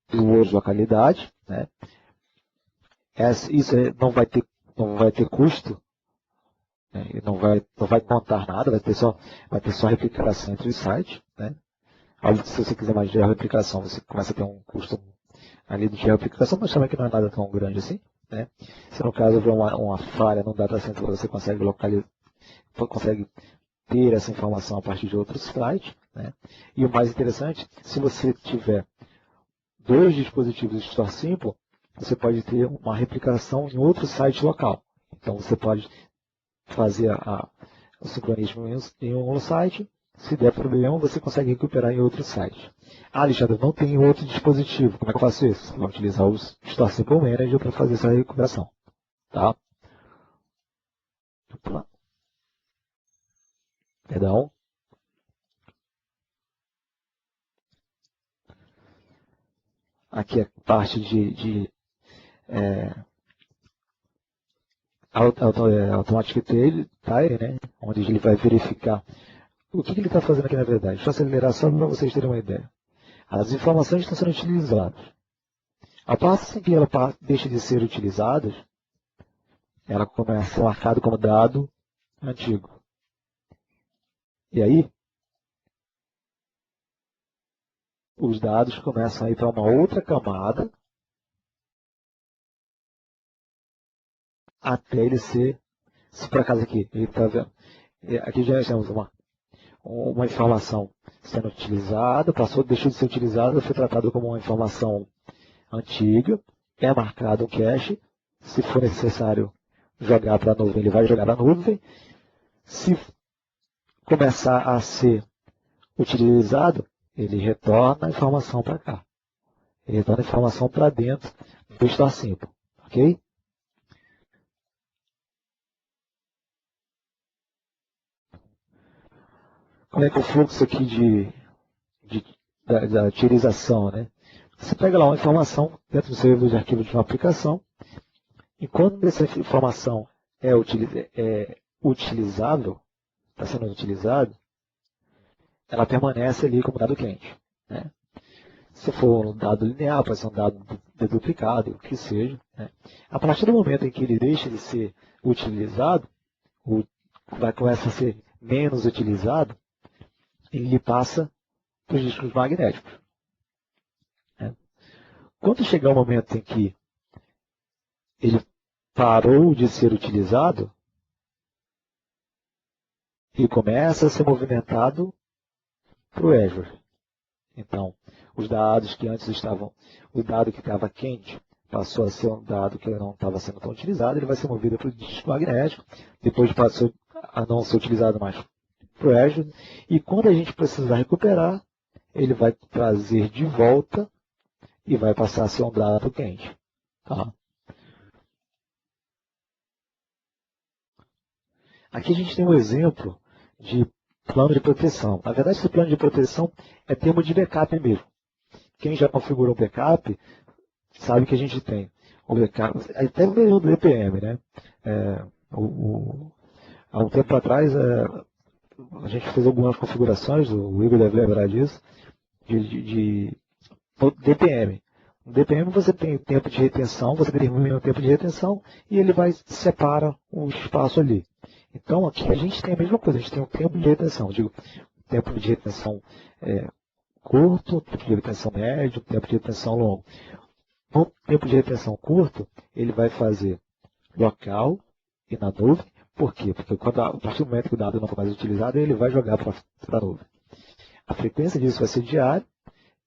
S2: duas localidades, né? Isso não vai ter custo, né? Não vai contar nada, vai ter só replicação entre os sites, né? Óbvio que se você quiser mais georreplicação, você começa a ter um custo ali de georreplicação, mas também que não é nada tão grande assim, né? Se no caso houver uma falha no data center, você consegue ter essa informação a partir de outros sites, né? E o mais interessante, se você tiver 2 dispositivos de Store Simple, você pode ter uma replicação em outro site local. Então você pode fazer o sincronismo em um site. Se der problema, você consegue recuperar em outro site. Alexandre, não tem outro dispositivo. Como é que eu faço isso? Você vai utilizar o Store Simple Manager para fazer essa recuperação. Tá? Perdão. Aqui é a parte de Automatic Tile, né? Onde ele vai verificar o que ele está fazendo aqui na verdade. Deixa eu acelerar só para vocês terem uma ideia. As informações estão sendo utilizadas. A parte que ela deixa de ser utilizada, ela começa a ser marcada como dado antigo. E aí, os dados começam a ir para uma outra camada até ele ser, se por acaso aqui, ele está vendo, aqui já temos uma informação sendo utilizada, deixou de ser utilizada, foi tratado como uma informação antiga, é marcado um cache, se for necessário jogar para a nuvem, ele vai jogar na nuvem. Se começar a ser utilizado, ele retorna a informação para cá. Ele retorna a informação para dentro do Store Simple, ok? Como é que é o fluxo aqui da utilização, né? Você pega lá uma informação dentro do servidor de arquivo de uma aplicação, e quando essa informação é utilizável, está sendo utilizado, ela permanece ali como dado quente, né? Se for um dado linear, pode ser um dado deduplicado, o que seja, né? A partir do momento em que ele deixa de ser utilizado, vai começar a ser menos utilizado, ele passa para os discos magnéticos, né? Quando chegar o momento em que ele parou de ser utilizado, ele começa a ser movimentado para o Azure. Então, os dados que antes estavam, o dado que estava quente, passou a ser um dado que não estava sendo tão utilizado, ele vai ser movido para o disco magnético, depois passou a não ser utilizado mais para o Azure, e quando a gente precisar recuperar, ele vai trazer de volta e vai passar a ser um dado quente. Tá? Aqui a gente tem um exemplo de plano de proteção. Na verdade, esse plano de proteção é termo de backup mesmo. Quem já configurou o backup sabe que a gente tem o backup, até mesmo do EPM, né? Há um tempo atrás, a gente fez algumas configurações, o Igor deve lembrar disso, de DPM. No DPM você tem o tempo de retenção, você determina o tempo de retenção e ele vai separa o espaço ali. Então aqui a gente tem a mesma coisa, a gente tem o tempo de retenção, digo, tempo de retenção curto, tempo de retenção médio, tempo de retenção longo. No tempo de retenção curto, ele vai fazer local e na nuvem. Por quê? Porque a partir do momento que o dado não for mais utilizado, ele vai jogar para a nuvem. A frequência disso vai ser diária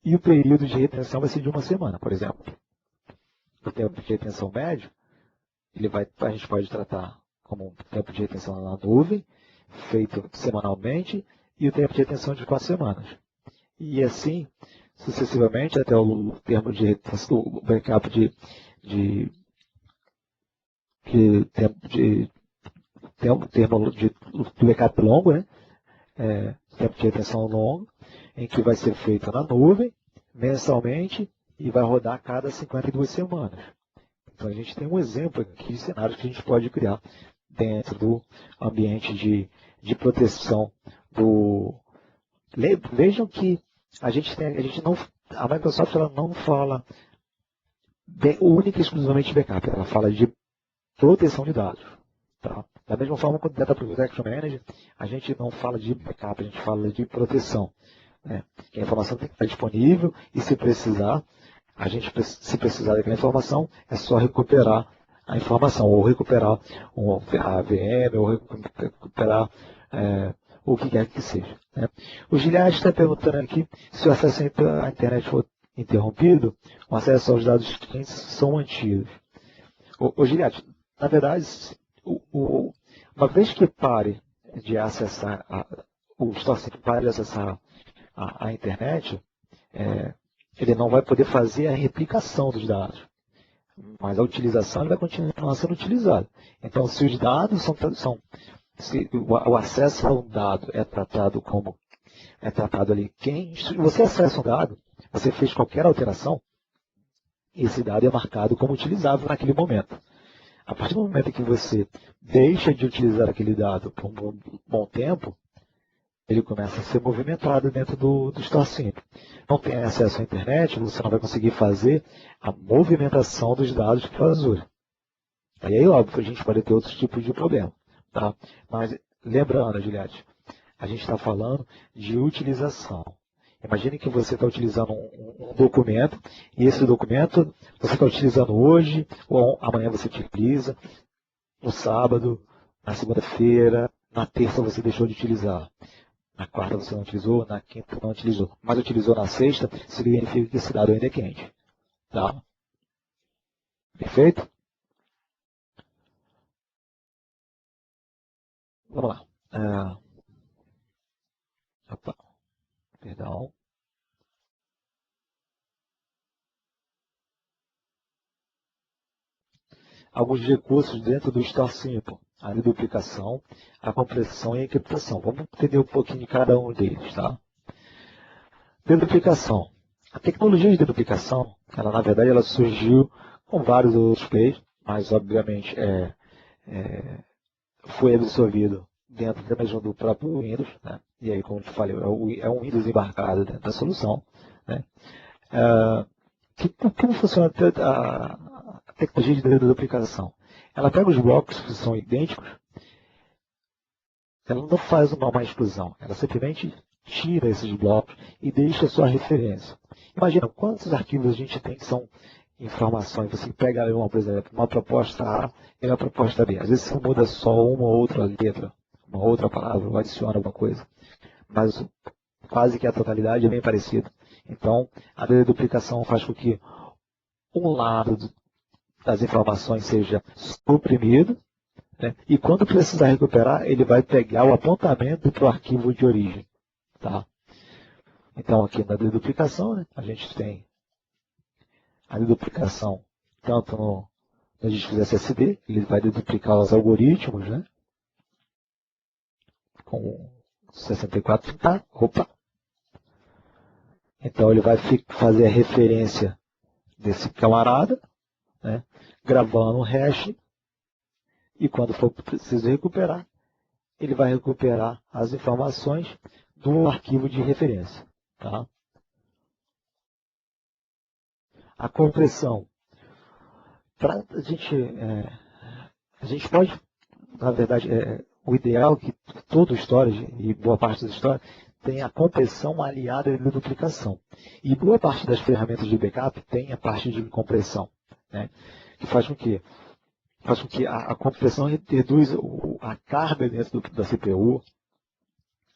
S2: e o período de retenção vai ser de uma semana, por exemplo. O tempo de retenção médio, a gente pode tratar como um tempo de retenção na nuvem, feito semanalmente, e o tempo de retenção de 4 semanas. E assim, sucessivamente, até o termo de retenção, o backup termo de backup longo, né? Tempo de retenção longo, em que vai ser feito na nuvem, mensalmente, e vai rodar a cada 52 semanas. Então a gente tem um exemplo aqui de cenários que a gente pode criar dentro do ambiente de proteção do... Vejam que a Microsoft ela não fala única e exclusivamente de backup, ela fala de proteção de dados. Tá? Da mesma forma que o Data Protection Manager, a gente não fala de backup, a gente fala de proteção. Né? Que a informação tem que estar disponível e se precisar, se precisar daquela informação, é só recuperar a informação, ou recuperar a VM, ou recuperar o que quer que seja. Né? O Giliad está perguntando aqui se o acesso à internet for interrompido, o acesso aos dados clientes são mantidos. O Giliad, na verdade, uma vez que pare de acessar, o StorSync pare de acessar a internet, ele não vai poder fazer a replicação dos dados, mas a utilização ele vai continuar sendo utilizado. Então, se os dados se o acesso a um dado é tratado ali, se você acessa um dado, você fez qualquer alteração, esse dado é marcado como utilizável naquele momento. A partir do momento em que você deixa de utilizar aquele dado por um bom tempo, ele começa a ser movimentado dentro do StorSync. Não tem acesso à internet, você não vai conseguir fazer a movimentação dos dados para o Azure. E aí, óbvio, a gente pode ter outros tipos de problema. Tá? Mas, lembrando, Juliette, a gente está falando de utilização. Imagine que você está utilizando um documento, e esse documento você está utilizando hoje, ou amanhã você utiliza, no sábado, na segunda-feira, na terça você deixou de utilizar. Na quarta você não utilizou, na quinta não utilizou, mas utilizou na sexta, significa que esse dado ainda é quente. Tá? Perfeito? Vamos lá. Opa, perdão. Alguns recursos dentro do StorSimple, a deduplicação, a compressão e a encriptação. Vamos entender um pouquinho de cada um deles, tá? Deduplicação. A tecnologia de deduplicação, na verdade, ela surgiu com vários outros players, mas obviamente foi absorvido dentro até mesmo do próprio Windows, né? E aí, como eu te falei, é um Windows embarcado dentro da solução, né? Como funciona a tecnologia de deduplicação? Ela pega os blocos que são idênticos, ela não faz uma exclusão, ela simplesmente tira esses blocos e deixa a sua referência. Imagina quantos arquivos a gente tem que são informações. Você pega, por exemplo, uma proposta A e uma proposta B. Às vezes você muda só uma ou outra letra, uma outra palavra, ou adiciona alguma coisa. Mas quase que a totalidade é bem parecida. Então, a deduplicação faz com que um lado das informações seja suprimido, né? E quando precisar recuperar, ele vai pegar o apontamento para o arquivo de origem. Tá? Então, aqui na deduplicação, né, a gente tem a deduplicação tanto no disco SSD, ele vai deduplicar os algoritmos, né, com 64K. Opa! Então, ele vai fazer a referência desse camarada, né, gravando um hash, e quando for preciso recuperar, ele vai recuperar as informações do arquivo de referência. Tá? A compressão. A gente pode, na verdade, o ideal é que todo storage e boa parte do storage tem a compressão aliada à deduplicação. E boa parte das ferramentas de backup tem a parte de compressão, né? Que faz com que a compressão reduz a carga dentro da CPU,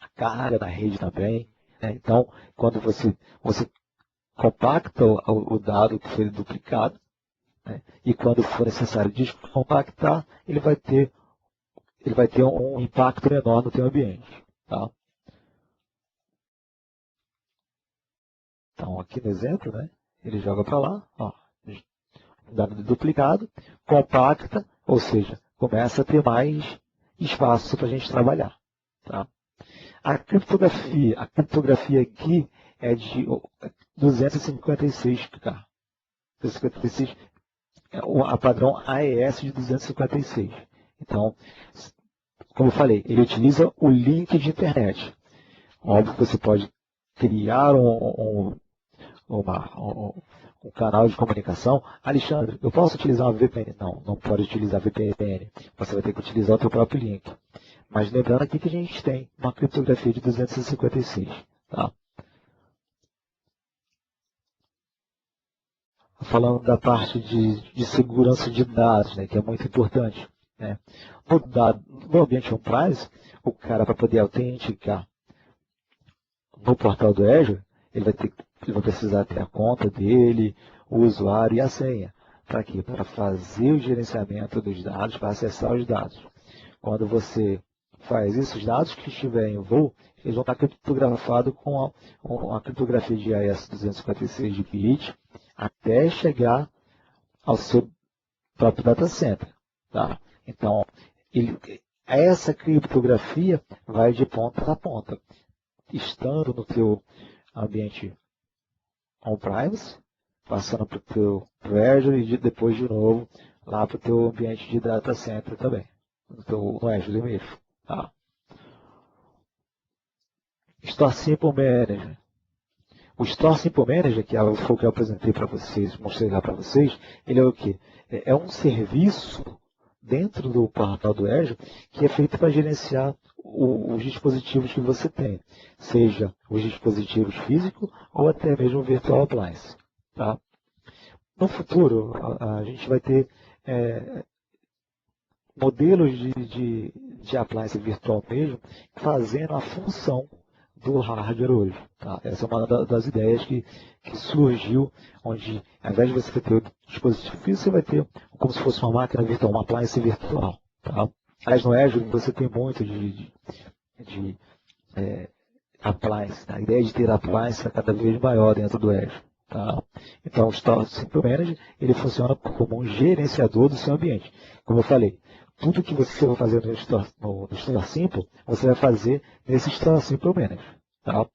S2: a carga da rede também, né? Então, quando você compacta o dado que foi duplicado, né? E quando for necessário descompactar, ele vai ter um impacto menor no teu ambiente. Tá? Então, aqui no exemplo, né, ele joga para lá, ó, dado duplicado, compacta, ou seja, começa a ter mais espaço para a gente trabalhar. Tá? A criptografia aqui é de 256K. 256 é a padrão AES de 256. Então, como eu falei, ele utiliza o link de internet. Óbvio que você pode criar um canal de comunicação. Alexandre, eu posso utilizar uma VPN? Não, não pode utilizar VPN. Você vai ter que utilizar o seu próprio link. Mas lembrando aqui que a gente tem uma criptografia de 256. Tá? Falando da parte de segurança de dados, né, que é muito importante. Né? No ambiente on-premise, o cara, para poder autenticar no portal do Azure, ele vai precisar ter a conta dele, o usuário e a senha. Para quê? Para fazer o gerenciamento dos dados, para acessar os dados. Quando você faz isso, os dados que estiverem em voo, eles vão estar criptografados com a criptografia de AES 256 de bit até chegar ao seu próprio data center. Tá? Então, essa criptografia vai de ponta a ponta, estando no teu ambiente on-premise, passando para o teu Azure e depois de novo lá para o teu ambiente de data center também, no Azure mesmo. Tá? Store Simple Manager. O Store Simple Manager, que foi o que eu apresentei para vocês, mostrei lá para vocês, ele é o quê? É um serviço dentro do portal do Azure que é feito para gerenciar os dispositivos que você tem, seja os dispositivos físicos ou até mesmo o Virtual Appliance. Tá? No futuro, a gente vai ter modelos de appliance virtual mesmo fazendo a função do hardware hoje. Tá? Essa é uma das ideias que surgiu, onde ao invés de você ter o dispositivo físico, você vai ter como se fosse uma máquina virtual, uma appliance virtual. Tá? Mas no Azure você tem muito de appliance. Tá? A ideia de ter appliance é cada vez maior dentro do Azure. Tá? Então o Store Simple Manager ele funciona como um gerenciador do seu ambiente. Como eu falei, tudo que você vai fazer no Store Simple, você vai fazer nesse Store Simple Manager. Tá?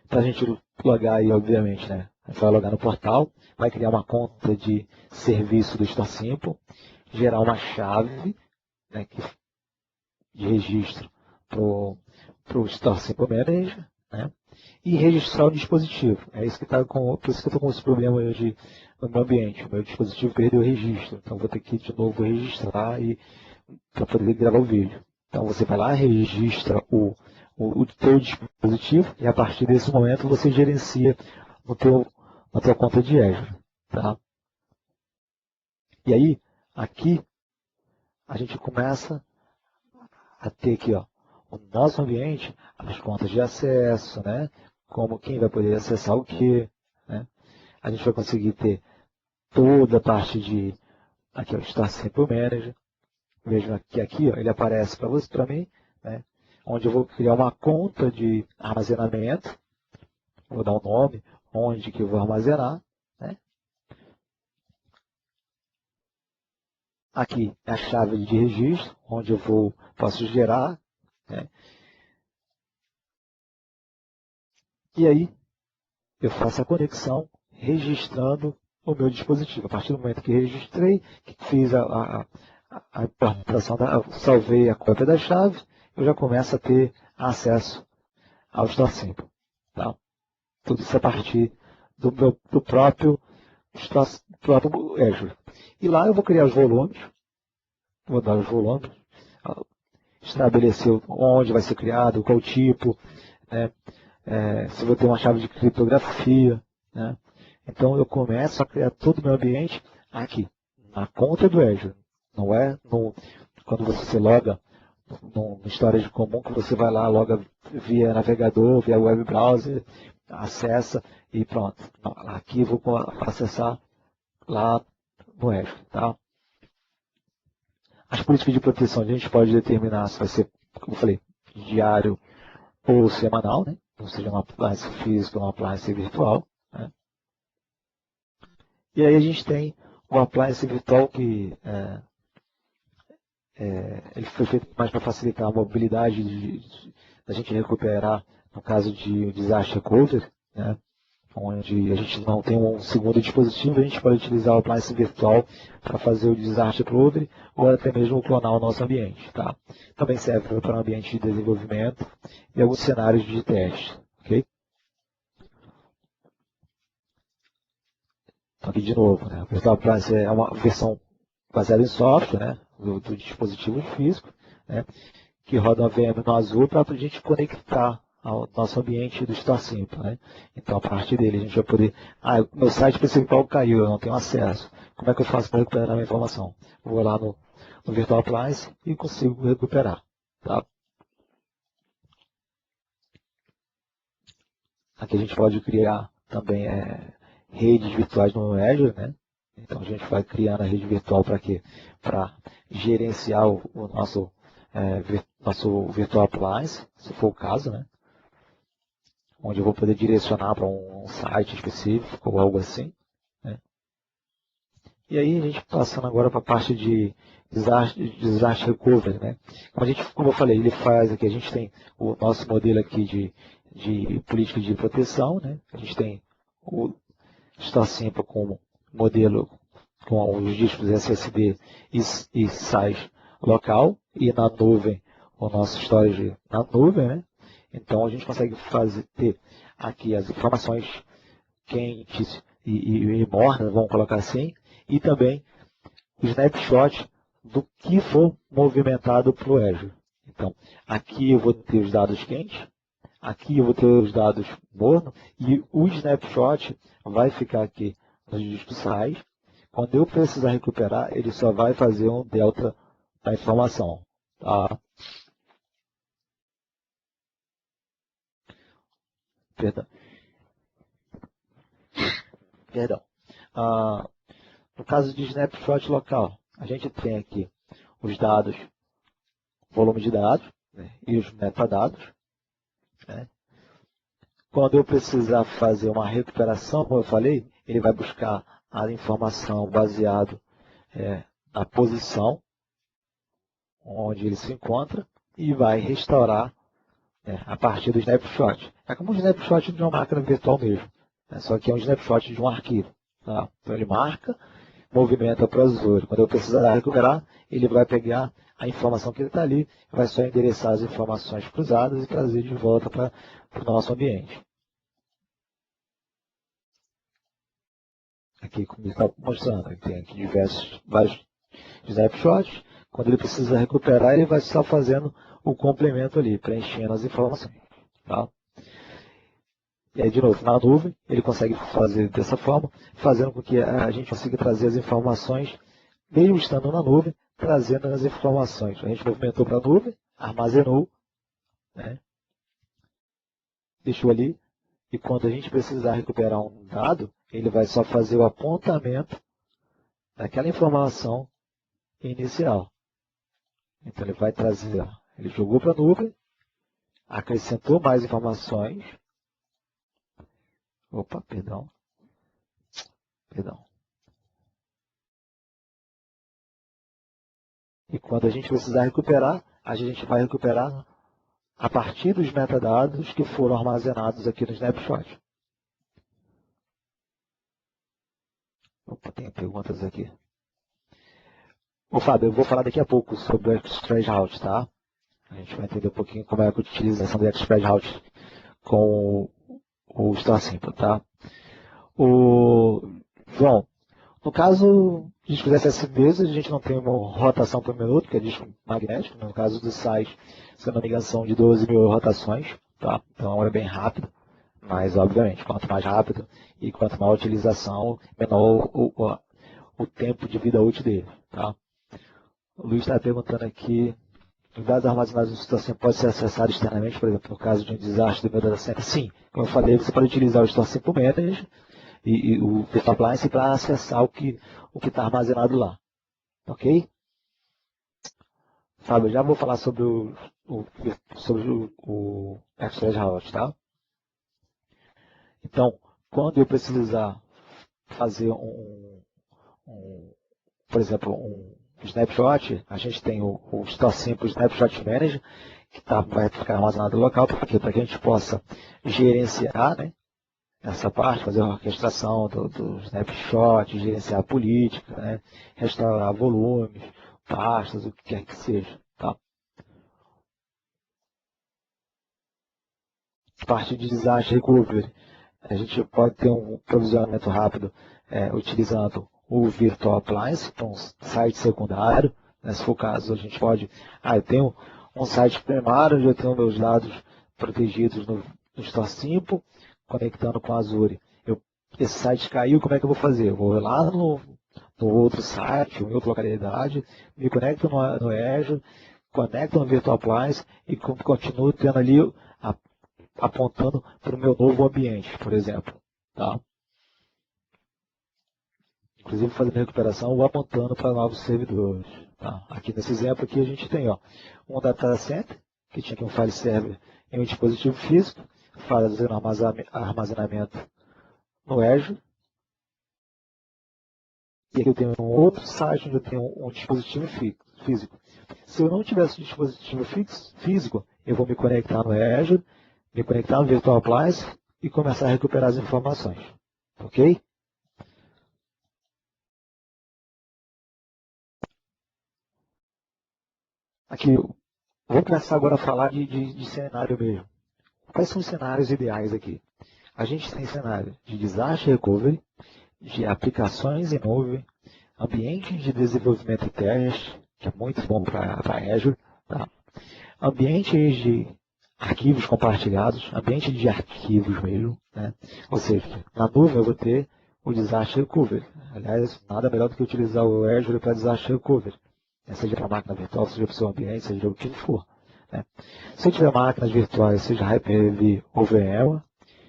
S2: Para a gente logar aí, obviamente, né? A gente vai logar no portal, vai criar uma conta de serviço do Store Simple, gerar uma chave, né, de registro o Store Simple Manager, né? E registrar o dispositivo. É isso que está com, por isso que eu estou com esse problema no meu ambiente. O meu dispositivo perdeu o registro. Então vou ter que de novo registrar para poder gravar o vídeo. Então você vai lá, registra o teu dispositivo e a partir desse momento você gerencia na tua conta de Azure. Tá? E aí, aqui, a gente começa a ter aqui, ó, o nosso ambiente, as contas de acesso, né? Como quem vai poder acessar o quê, né? A gente vai conseguir ter toda a parte de, aqui, ó, Store Simple Manager. Vejam aqui ó, ele aparece para mim, né? Onde eu vou criar uma conta de armazenamento, vou dar um nome, onde que eu vou armazenar, né? Aqui é a chave de registro, onde eu posso gerar, né? E aí eu faço a conexão registrando o meu dispositivo. A partir do momento que registrei, que fiz a importação, salvei a cópia da chave, eu já começo a ter acesso ao Store Simple. Tá? Tudo isso a partir do próprio Azure. E lá eu vou criar os volumes, vou dar os volumes, estabelecer onde vai ser criado, qual tipo, né? Se vou ter uma chave de criptografia, né? Então eu começo a criar todo o meu ambiente aqui, na conta do Azure. Não é quando você se loga no storage comum, que você vai lá, loga via navegador, via web browser, acessa e pronto. Não, aqui eu vou acessar lá no Azure. Tá? As políticas de proteção a gente pode determinar se vai ser, como eu falei, diário ou semanal, né? Ou seja, uma appliance física ou uma appliance virtual. Né? E aí a gente tem o appliance virtual que ele foi feito mais para facilitar a mobilidade da gente recuperar, no caso de disaster recovery, né? Onde a gente não tem um segundo dispositivo, a gente pode utilizar o appliance virtual para fazer o disaster recovery ou até mesmo clonar o nosso ambiente. Tá? Também serve para um ambiente de desenvolvimento e alguns cenários de teste. Okay? Então, aqui de novo, né? O Virtual Appliance é uma versão baseada em software, né? do dispositivo físico, né? Que roda uma VM no Azure para a gente conectar ao nosso ambiente do Store Simple. Né? Então, a partir dele, a gente vai poder... meu site principal caiu, eu não tenho acesso. Como é que eu faço para recuperar a minha informação? Eu vou lá no Virtual Appliance e consigo recuperar. Tá? Aqui a gente pode criar também redes virtuais no Azure, né? Então a gente vai criando a rede virtual para quê? Para gerenciar o nosso Virtual Appliance, se for o caso, né? Onde eu vou poder direcionar para um site específico ou algo assim. Né? E aí a gente passando agora para a parte de disaster recovery. Né? Como eu falei, ele faz aqui, a gente tem o nosso modelo aqui de política de proteção, né? A gente tem o Store Simple como modelo com os discos SSD e SAIS local e na nuvem o nosso storage na nuvem, né? Então a gente consegue ter aqui as informações quentes e mornas, vamos colocar assim, e também o snapshot do que for movimentado para o Azure. Então, aqui eu vou ter os dados quentes, aqui eu vou ter os dados mornos, e o snapshot vai ficar aqui nos discos SAIS. Quando eu precisar recuperar, ele só vai fazer um delta da informação. Tá? Perdão. No caso de snapshot local, a gente tem aqui os dados, volume de dados, né, e os metadados. Né. Quando eu precisar fazer uma recuperação, como eu falei, ele vai buscar a informação baseado na posição onde ele se encontra e vai restaurar a partir do snapshot. É como um snapshot de uma máquina virtual mesmo, né, só que é um snapshot de um arquivo. Tá? Então ele marca, movimenta para o Azure. Quando eu precisar recuperar, ele vai pegar a informação que está ali, vai só endereçar as informações cruzadas e trazer de volta para o nosso ambiente. Aqui, como está mostrando, tem aqui vários snapshots. Quando ele precisa recuperar, ele vai só fazendo o complemento ali, preenchendo as informações. Tá? E aí, de novo, na nuvem, ele consegue fazer dessa forma, fazendo com que a gente consiga trazer as informações, mesmo estando na nuvem, trazendo as informações. A gente movimentou para a nuvem, armazenou, né? Deixou ali, e quando a gente precisar recuperar um dado, ele vai só fazer o apontamento daquela informação inicial. Então ele vai trazer, ó, ele jogou para a nuvem, acrescentou mais informações. Opa, perdão. E quando a gente precisar recuperar, a gente vai recuperar a partir dos metadados que foram armazenados aqui no snapshot. Opa, tem perguntas aqui. Ô Fábio, eu vou falar daqui a pouco sobre o Express Route, tá? A gente vai entender um pouquinho como é a utilização do Express Route com o Store Simple, tá? João, no caso, a gente fizesse essa mesa, a gente não tem uma rotação por minuto, que é disco magnético. No caso do site, você tem uma ligação de 12 mil rotações, tá? Então é bem rápido, mas obviamente, quanto mais rápido e quanto maior a utilização, menor o tempo de vida útil dele, tá? O Luiz está perguntando aqui, os dados armazenados no Store Simple podem ser acessados externamente, por exemplo, no caso de um desastre do meu data center? Sim, como eu falei, você pode utilizar o Store Simple Manager e o Virtual Appliance para acessar o que está armazenado lá. Ok? Fábio, já vou falar sobre o Express Route, tá? Então, quando eu precisar fazer por exemplo, um snapshot, a gente tem o Store Simple Snapshot Manager, que vai ficar armazenado local, para que a gente possa gerenciar, né, essa parte, fazer a orquestração do snapshot, gerenciar a política, né, restaurar volumes, pastas, o que quer que seja. Tá? Parte de disaster recovery. A gente pode ter um provisionamento rápido utilizando o Virtual Appliance, então um site secundário. Né, se for o caso, a gente pode... eu tenho um site primário onde eu tenho meus dados protegidos no Store Simple, conectando com a Azure. Esse site caiu, como é que eu vou fazer? Eu vou lá no outro site, em outra localidade, me conecto no Azure, conecto no Virtual Appliance e continuo tendo ali, apontando para o meu novo ambiente, por exemplo. Tá? Inclusive fazendo recuperação ou apontando para novos servidores. Tá? Aqui nesse exemplo aqui a gente tem um data center, que tinha aqui um file server em um dispositivo físico, fazendo armazenamento no Azure. E aqui eu tenho um outro site onde eu tenho um dispositivo físico. Se eu não tivesse um dispositivo físico, eu vou me conectar no Azure, me conectar no Virtual Appliance e começar a recuperar as informações. Ok? Aqui, vamos começar agora a falar de cenário mesmo. Quais são os cenários ideais aqui? A gente tem cenário de disaster recovery, de aplicações em nuvem, ambientes de desenvolvimento e teste, que é muito bom para Azure, tá? Ambientes de arquivos compartilhados, ambiente de arquivos mesmo, né? Ou seja, na nuvem eu vou ter o disaster recovery. Aliás, nada melhor do que utilizar o Azure para disaster recovery. Seja para máquina virtual, seja para o seu ambiente, seja o que for. Né? Se eu tiver máquinas virtuais, seja Hyper-V ou VMware,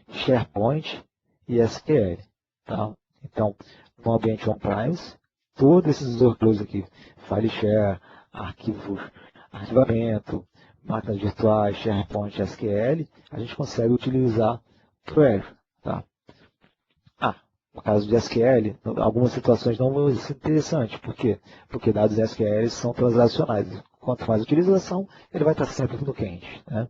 S2: SharePoint e SQL. Tá? Então, no ambiente on-premise, todos esses workloads aqui, file share, arquivos, arquivamento, máquinas virtuais, SharePoint, SQL, a gente consegue utilizar para o Azure. Tá? No caso de SQL, algumas situações não vão ser interessantes. Por quê? Porque dados SQL são transacionais. Quanto mais utilização, ele vai estar sempre no quente. Né?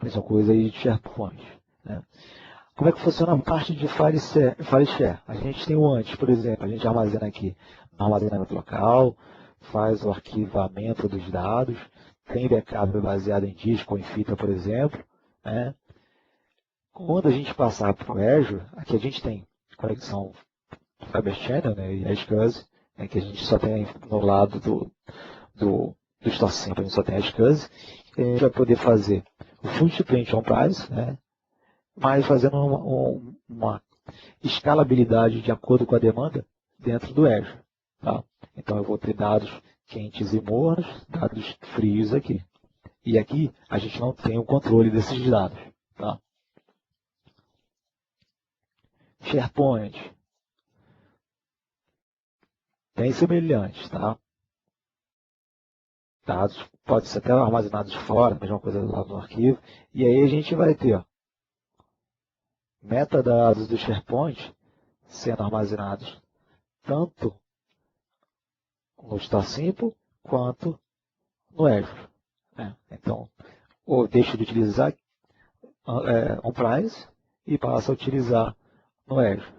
S2: Mesma coisa aí de SharePoint. Né? Como é que funciona a parte de file share? A gente tem o antes, por exemplo, a gente armazena aqui no armazenamento local, faz o arquivamento dos dados, tem backup baseado em disco ou em fita, por exemplo, né? Quando a gente passar para o Azure, aqui a gente tem conexão Fiber Channel, né, e a SCSI, né, que a gente só tem no lado do Store Simple, a gente só tem a SCSI, e a gente vai poder fazer o footprint on-premise, né, mas fazendo uma escalabilidade de acordo com a demanda dentro do Azure. Tá? Então eu vou ter dados quentes e mornos, dados frios aqui. E aqui a gente não tem o controle desses dados. Tá? SharePoint. Bem semelhante, tá? Dados podem ser até armazenados fora, mesma coisa lá no arquivo. E aí a gente vai ter, ó, metadados do SharePoint sendo armazenados tanto no Store Simple quanto no Azure. Né? Então, ou deixa de utilizar on-premise e passa a utilizar no Azure.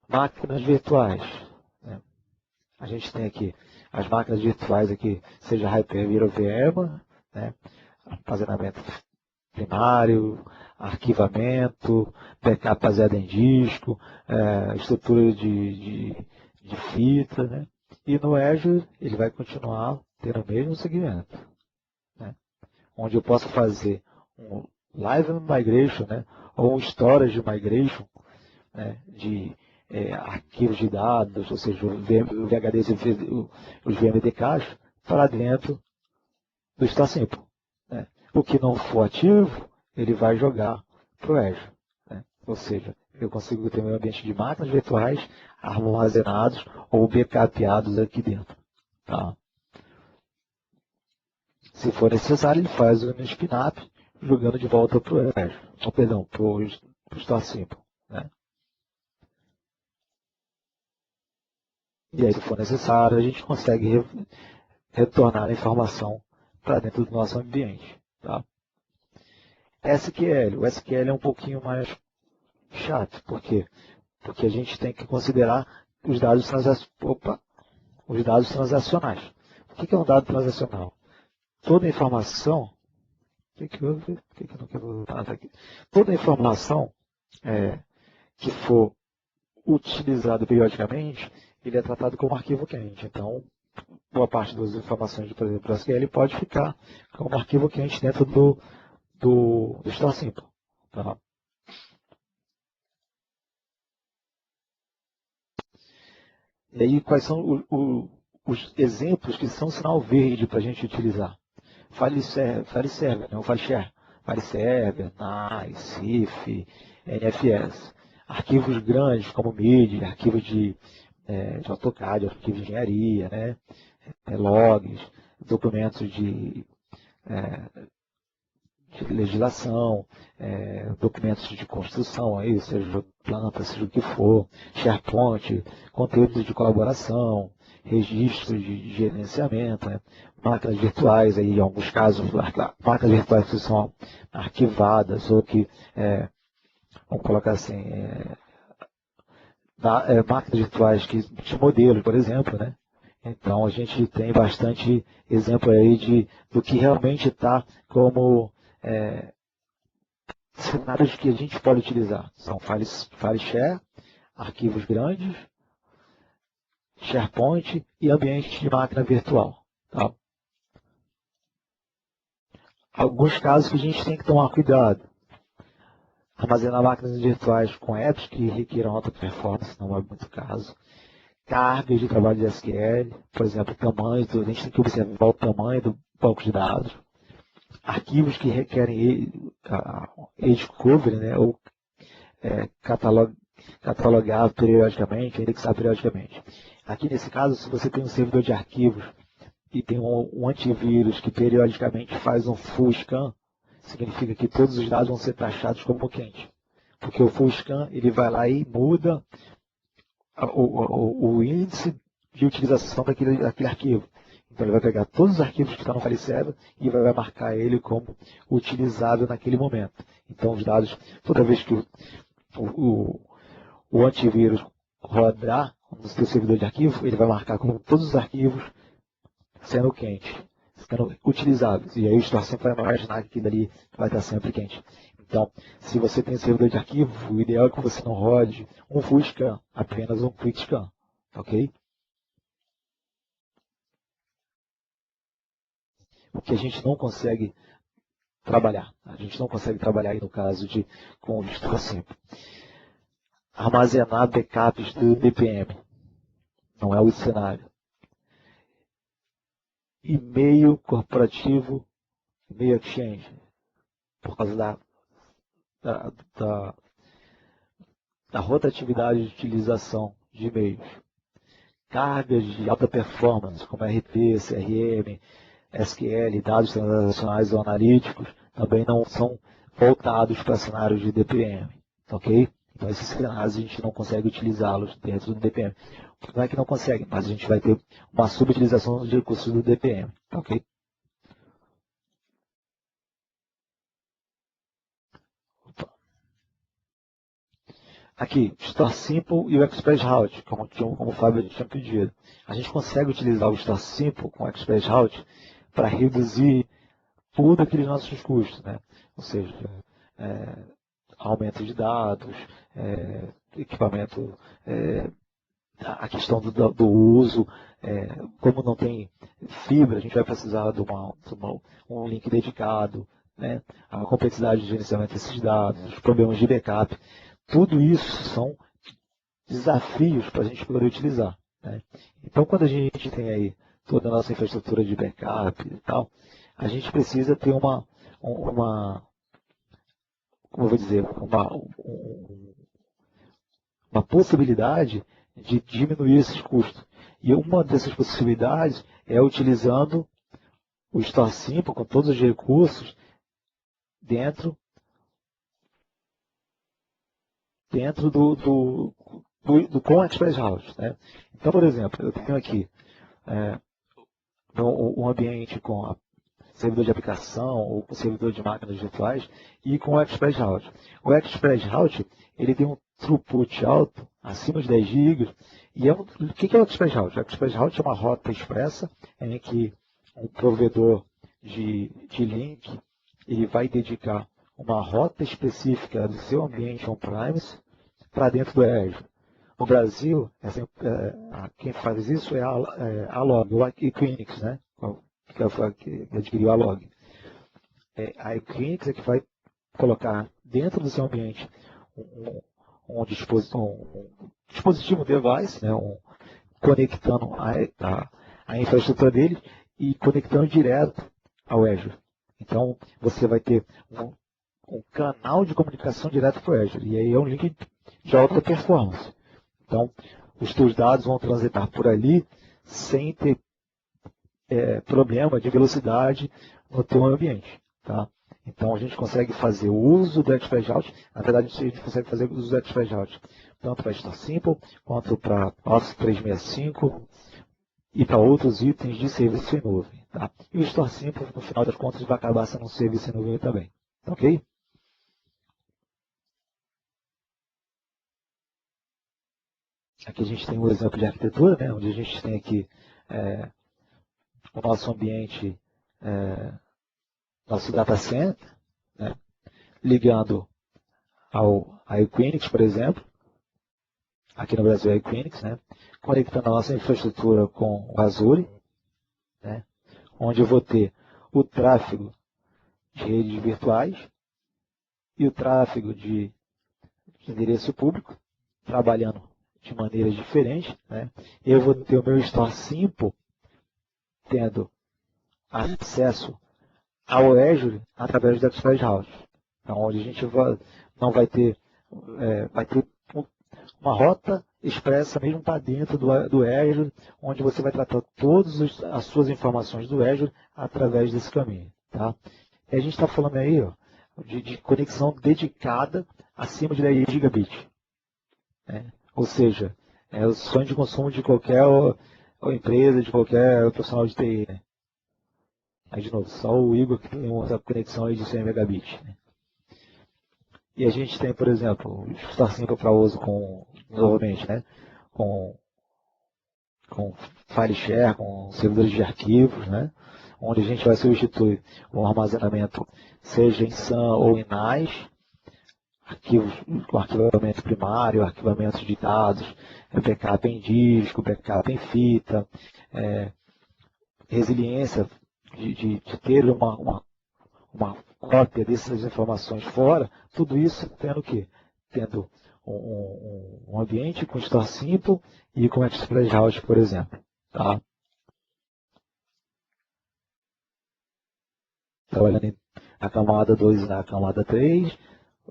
S2: Máquinas virtuais. Né? A gente tem aqui as máquinas virtuais aqui, seja Hyper-V ou VMware, né? Armazenamento primário, arquivamento, backup baseado em disco, estrutura de fita, né? E no Azure ele vai continuar tendo o mesmo segmento, né? Onde eu posso fazer um Live Migration, né? Ou um Storage Migration, né? De arquivos de dados, ou seja, o VHDs e os VMDKs para dentro do Store Simple. Né? O que não for ativo, ele vai jogar para o Azure. Né? Ou seja, eu consigo ter meu ambiente de máquinas virtuais armazenados ou backupeados aqui dentro. Tá? Se for necessário, ele faz o spin-up jogando de volta para o Azure. Para o Store Simple. Né? E aí, se for necessário, a gente consegue retornar a informação para dentro do nosso ambiente. Tá? SQL. O SQL é um pouquinho mais chato. Por quê? Porque a gente tem que considerar os dados, os dados transacionais. O que é um dado transacional? Toda informação... Toda informação que for utilizada periodicamente, ele é tratado como arquivo quente. Então, boa parte das informações, por exemplo, do SQL pode ficar como arquivo quente dentro do Store Simple. Tá? E aí, quais são os exemplos que são sinal verde para a gente utilizar? File server, não file share. File server, NAS, CIF, NFS. Arquivos grandes como MIDI, arquivos de AutoCAD, arquivos de engenharia, né? Logs, documentos de legislação, documentos de construção, aí, seja planta, seja o que for, SharePoint, conteúdos de colaboração, registros de gerenciamento, né? Máquinas virtuais, aí, em alguns casos, máquinas virtuais que são arquivadas ou que, vamos colocar assim, máquinas virtuais de modelos, por exemplo, né? Então a gente tem bastante exemplo aí do que realmente está como cenários que a gente pode utilizar. São file share, arquivos grandes, SharePoint e ambiente de máquina virtual. Tá? Alguns casos que a gente tem que tomar cuidado. Armazenar máquinas virtuais com apps que requeram alta performance, não é muito caso. Cargas de trabalho de SQL, por exemplo, a gente tem que observar o tamanho do banco de dados. Arquivos que requerem edge cover, né, ou catalogar periodicamente, indexar periodicamente. Aqui nesse caso, se você tem um servidor de arquivos e tem um antivírus que periodicamente faz um full scan, significa que todos os dados vão ser taxados como quente. Porque o full scan ele vai lá e muda o índice de utilização daquele arquivo. Então ele vai pegar todos os arquivos que estão no file server e vai marcar ele como utilizável naquele momento. Então os dados, toda vez que o antivírus rodar no seu servidor de arquivo, ele vai marcar como todos os arquivos sendo quentes, sendo utilizáveis. E aí o store sempre vai imaginar que aquilo ali vai estar sempre quente. Então, se você tem um servidor de arquivo, o ideal é que você não rode um full scan, apenas um quick scan. Ok? O que a gente não consegue trabalhar. A gente não consegue trabalhar aí no caso de com o store simples. Armazenar backups do DPM. Não é o cenário. E-mail corporativo, e-mail exchange, por causa da rotatividade de utilização de e-mails. Cargas de alta performance, como RP, CRM, SQL, dados transacionais ou analíticos, também não são voltados para cenários de DPM. Ok? Então esses cenários a gente não consegue utilizá-los dentro do DPM. Não é que não consegue, mas a gente vai ter uma subutilização dos recursos do DPM. Ok? Aqui, Store Simple e o Express Route, como o Fábio tinha pedido. A gente consegue utilizar o Store Simple com o Express Route para reduzir tudo aqueles nossos custos, né? Ou seja, aumento de dados, equipamento, a questão do uso, como não tem fibra, a gente vai precisar de um link dedicado, né? A complexidade de gerenciamento desses dados, os problemas de backup. Tudo isso são desafios para a gente poder utilizar, né? Então, quando a gente tem aí toda a nossa infraestrutura de backup e tal, a gente precisa ter como eu vou dizer, uma possibilidade de diminuir esses custos. E uma dessas possibilidades é utilizando o Store Simple com todos os recursos dentro com Express Route, né? Então, por exemplo, eu tenho aqui um ambiente com servidor de aplicação ou servidor de máquinas virtuais e com o Express Route. O Express Route ele tem um throughput alto, acima de 10 GB. E o que é o Express Route? O Express Route é uma rota expressa em que um provedor de link ele vai dedicar uma rota específica do seu ambiente on-premise para dentro do Azure. No Brasil, quem faz isso é a Log, o Equinix, né? Que adquiriu a Log. A Equinix é que vai colocar dentro do seu ambiente um dispositivo device, né? Conectando a infraestrutura dele e conectando direto ao Azure. Então, você vai ter um canal de comunicação direto para o Azure. E aí é um link de alta performance. Então, os teus dados vão transitar por ali sem ter problema de velocidade no teu ambiente. Tá? Então, a gente consegue fazer o uso do Express Route. Na verdade, a gente consegue fazer o uso do Express Route tanto para Store Simple, quanto para Office 365 e para outros itens de serviço em nuvem. Tá? E o Store Simple, no final das contas, vai acabar sendo um serviço em nuvem também. Ok? Aqui a gente tem um exemplo de arquitetura, né, onde a gente tem aqui o nosso ambiente, nosso data center, né, ligando a Equinix, por exemplo. Aqui no Brasil é a Equinix, né, conectando a nossa infraestrutura com o Azure, né, onde eu vou ter o tráfego de redes virtuais e o tráfego de endereço público, trabalhando de maneiras diferentes. Né? Eu vou ter o meu Store Simple tendo acesso ao Azure através do Express Route. Então, onde a gente não vai ter, vai ter uma rota expressa mesmo para dentro do Azure, onde você vai tratar todas as suas informações do Azure através desse caminho. Tá? E a gente está falando aí de conexão dedicada acima de 10 gigabit. Ou seja, é o sonho de consumo de qualquer ou empresa, de qualquer profissional de TI, né? Aí, de novo, só o Igor que tem uma conexão aí de 100 megabits, né? E a gente tem, por exemplo, o Star Simple para uso com, novamente, né? Com file share, com servidores de arquivos, né? Onde a gente vai substituir o armazenamento, seja em SAN ou em NAS, arquivos com arquivamento primário, arquivamento de dados, backup em disco, backup em fita, resiliência de ter uma cópia dessas informações fora, tudo isso tendo o quê? Tendo um ambiente com Store Simple e com Express Route, por exemplo. Tá? Trabalhando na camada 2 e na camada 3,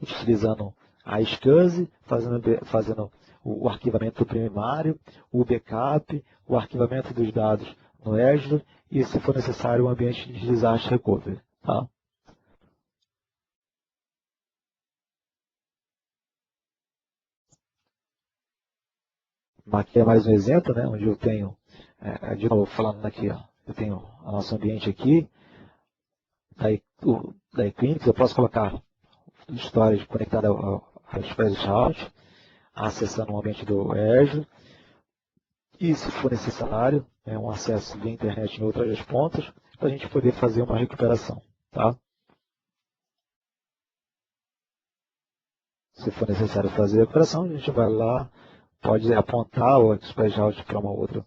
S2: utilizando a SCSI, fazendo o arquivamento primário, o backup, o arquivamento dos dados no Azure e, se for necessário, o ambiente de disaster recovery. Tá? Aqui é mais um exemplo, né, onde eu tenho, de novo falando aqui, ó, eu tenho o nosso ambiente aqui, da Equinix, eu posso colocar storage conectada ao Express Route, acessando o ambiente do Azure, e se for necessário, um acesso via internet em outras pontas, para a gente poder fazer uma recuperação. Tá? Se for necessário fazer a recuperação, a gente vai lá, pode apontar o Express Route para uma outra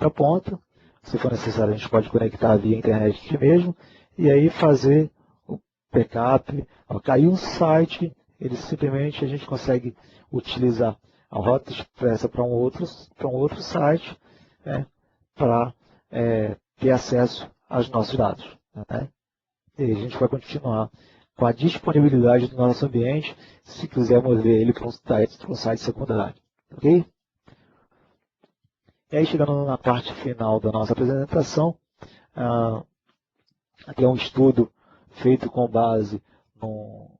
S2: ponta. Se for necessário, a gente pode conectar via internet aqui mesmo, e aí fazer o backup. Caiu um site, simplesmente a gente consegue utilizar a rota expressa para um outro site, né, para ter acesso aos nossos dados. Né? E a gente vai continuar com a disponibilidade do nosso ambiente, se quisermos ver ele para um site secundário. Ok? E aí, chegando na parte final da nossa apresentação, aqui é um estudo feito com base no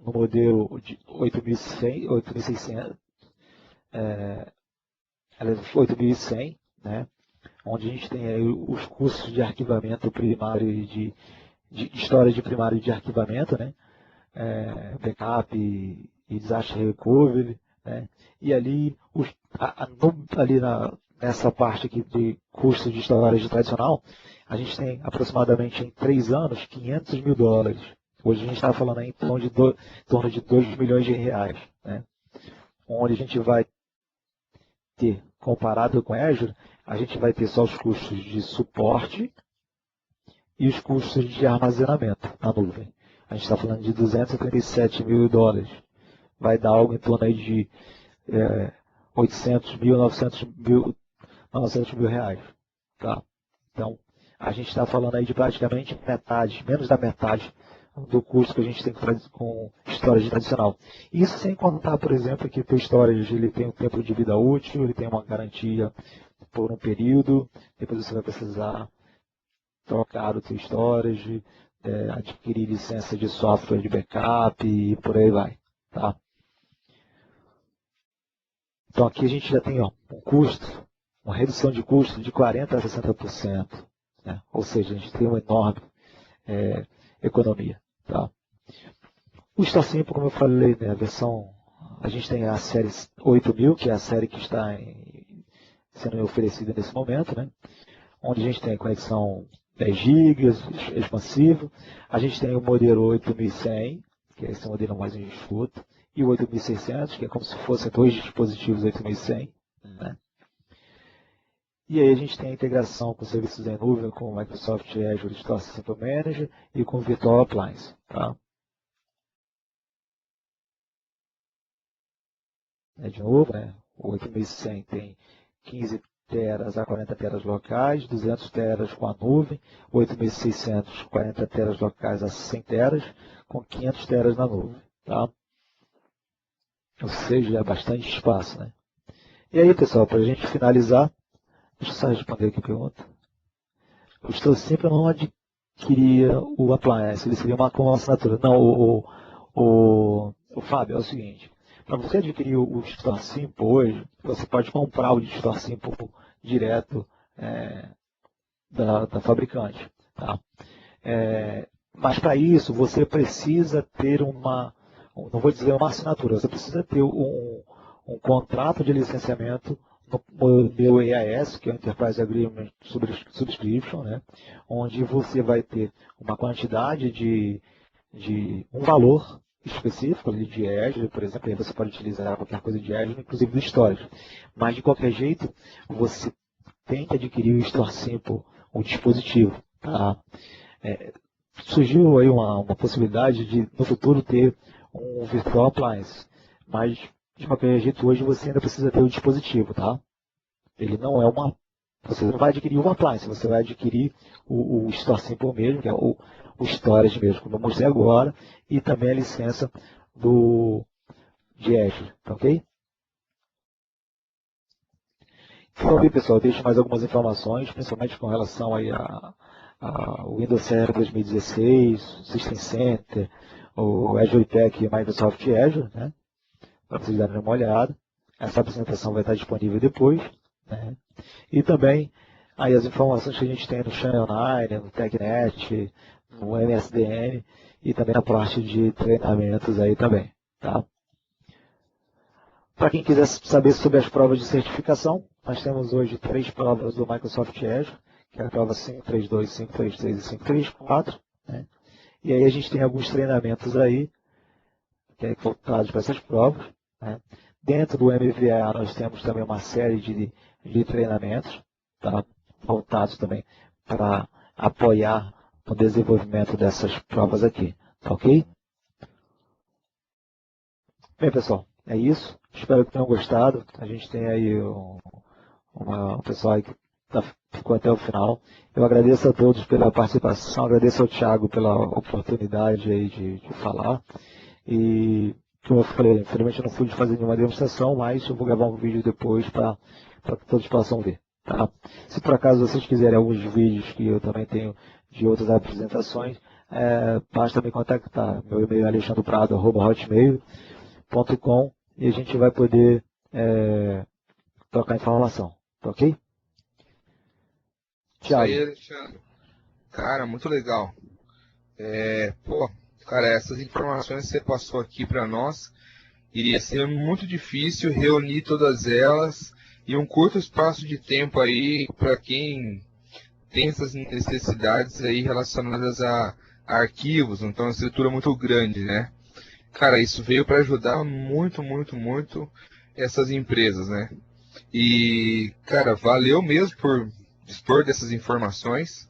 S2: modelo de 8.100, né, onde a gente tem aí os custos de arquivamento primário e de história de primário de arquivamento, né, backup e disaster recovery, né, e ali, nessa parte aqui de custo de storage tradicional, a gente tem aproximadamente em 3 anos $500 mil. Hoje a gente está falando aí em torno de 2 milhões de reais, né? Onde a gente vai ter, comparado com a Azure, a gente vai ter só os custos de suporte e os custos de armazenamento na nuvem. A gente está falando de $237 mil. Vai dar algo em torno aí de 800 mil, 900 mil reais. Tá? Então, a gente está falando aí de praticamente metade, menos da metade do custo que a gente tem com storage tradicional. Isso sem contar, por exemplo, que o storage ele tem um tempo de vida útil, ele tem uma garantia por um período, depois você vai precisar trocar o seu storage, adquirir licença de software de backup e por aí vai. Tá? Então aqui a gente já tem um custo, uma redução de custo de 40% a 60%. Né? Ou seja, a gente tem uma enorme economia. Tá? O Store Simple, como eu falei, né, a gente tem a série 8000, que é a série que está sendo oferecida nesse momento, né? Onde a gente tem a conexão 10 GB, expansivo. A gente tem o modelo 8100, que é esse modelo mais enxuto, e o 8600, que é como se fossem 2 dispositivos 8100. Né? E aí a gente tem a integração com serviços em nuvem, com o Microsoft Azure Store Simple Manager e com o Virtual Appliance. Tá? De novo, né? O 8100 tem 15 teras a 40 teras locais, 200 teras com a nuvem, 8600 40 teras locais a 100 teras, com 500 teras na nuvem. Tá? Ou seja, é bastante espaço. Né? E aí, pessoal, para a gente finalizar, deixa eu só responder aqui a pergunta. O Store Simple não adquiria o appliance, ele seria como uma assinatura. Não, o Fábio, é o seguinte, para você adquirir o Store Simple hoje, você pode comprar o Store Simple direto da fabricante. Tá? Mas para isso você precisa ter não vou dizer uma assinatura, você precisa ter um contrato de licenciamento no modelo EAS, que é o Enterprise Agreement Subscription, né? Onde você vai ter uma quantidade de um valor específico ali de Azure, por exemplo, aí você pode utilizar qualquer coisa de Azure, inclusive do storage. Mas de qualquer jeito, você tem que adquirir o Store Simple, o dispositivo. Tá? Surgiu aí uma possibilidade de no futuro ter um Virtual Appliance, mas de qualquer jeito hoje você ainda precisa ter o dispositivo, tá? Ele não é você não vai adquirir uma appliance, você vai adquirir o Store Simple mesmo, que é o Storage mesmo, como eu mostrei agora, e também a licença de Azure, tá ok? Então, aí, pessoal, eu deixo mais algumas informações, principalmente com relação aí ao Windows Server 2016, System Center, o Azure Tech e Microsoft Azure, né? Para vocês darem uma olhada. Essa apresentação vai estar disponível depois, né? E também aí as informações que a gente tem no Channel 9, no TechNet, no MSDN e também na parte de treinamentos aí também, tá? Para quem quiser saber sobre as provas de certificação, nós temos hoje 3 provas do Microsoft Azure, que é a prova 532, 533 e 534, né? E aí a gente tem alguns treinamentos aí, que é voltados para essas provas, né? Dentro do MVA nós temos também uma série de treinamentos, tá? Voltados também para apoiar o desenvolvimento dessas provas aqui, tá ok? Bem, pessoal, é isso. Espero que tenham gostado. A gente tem aí um pessoal aí que ficou até o final. Eu agradeço a todos pela participação, agradeço ao Thiago pela oportunidade aí de falar. E, como eu falei, infelizmente eu não pude fazer nenhuma demonstração, mas eu vou gravar um vídeo depois para que todos possam ver. Tá? Se por acaso vocês quiserem alguns vídeos que eu também tenho de outras apresentações, basta me contactar. Meu e-mail é alexandroprado@hotmail.com e a gente vai poder trocar informação. Tá ok?
S1: Isso aí, Alexandre. Cara, muito legal. Cara, essas informações que você passou aqui para nós, iria ser muito difícil reunir todas elas em um curto espaço de tempo aí para quem tem essas necessidades aí relacionadas a arquivos, então é uma estrutura muito grande, né? Cara, isso veio para ajudar muito, muito, muito essas empresas, né? E, cara, valeu mesmo por dispor dessas informações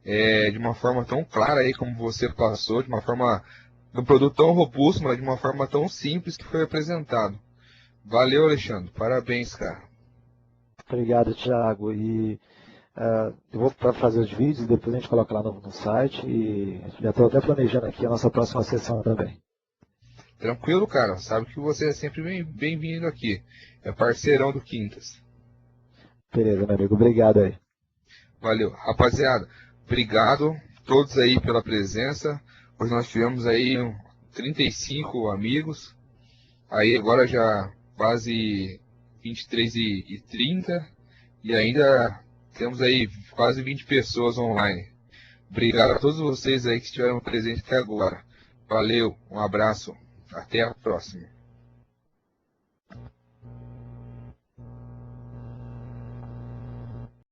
S1: de uma forma tão clara aí como você passou, de um produto tão robusto, mas de uma forma tão simples que foi apresentado. Valeu, Alexandre. Parabéns, cara.
S2: Obrigado, Thiago. E eu vou para fazer os vídeos e depois a gente coloca lá no site e já estou até planejando aqui a nossa próxima sessão também.
S1: Tranquilo, cara. Sabe que você é sempre bem-vindo aqui. É parceirão do Quintas.
S2: Beleza, meu amigo. Obrigado aí.
S1: Valeu. Rapaziada, obrigado todos aí pela presença. Hoje nós tivemos aí 35 amigos. Aí agora já quase 23h30. E ainda temos aí quase 20 pessoas online. Obrigado a todos vocês aí que estiveram presentes até agora. Valeu, um abraço. Até a próxima.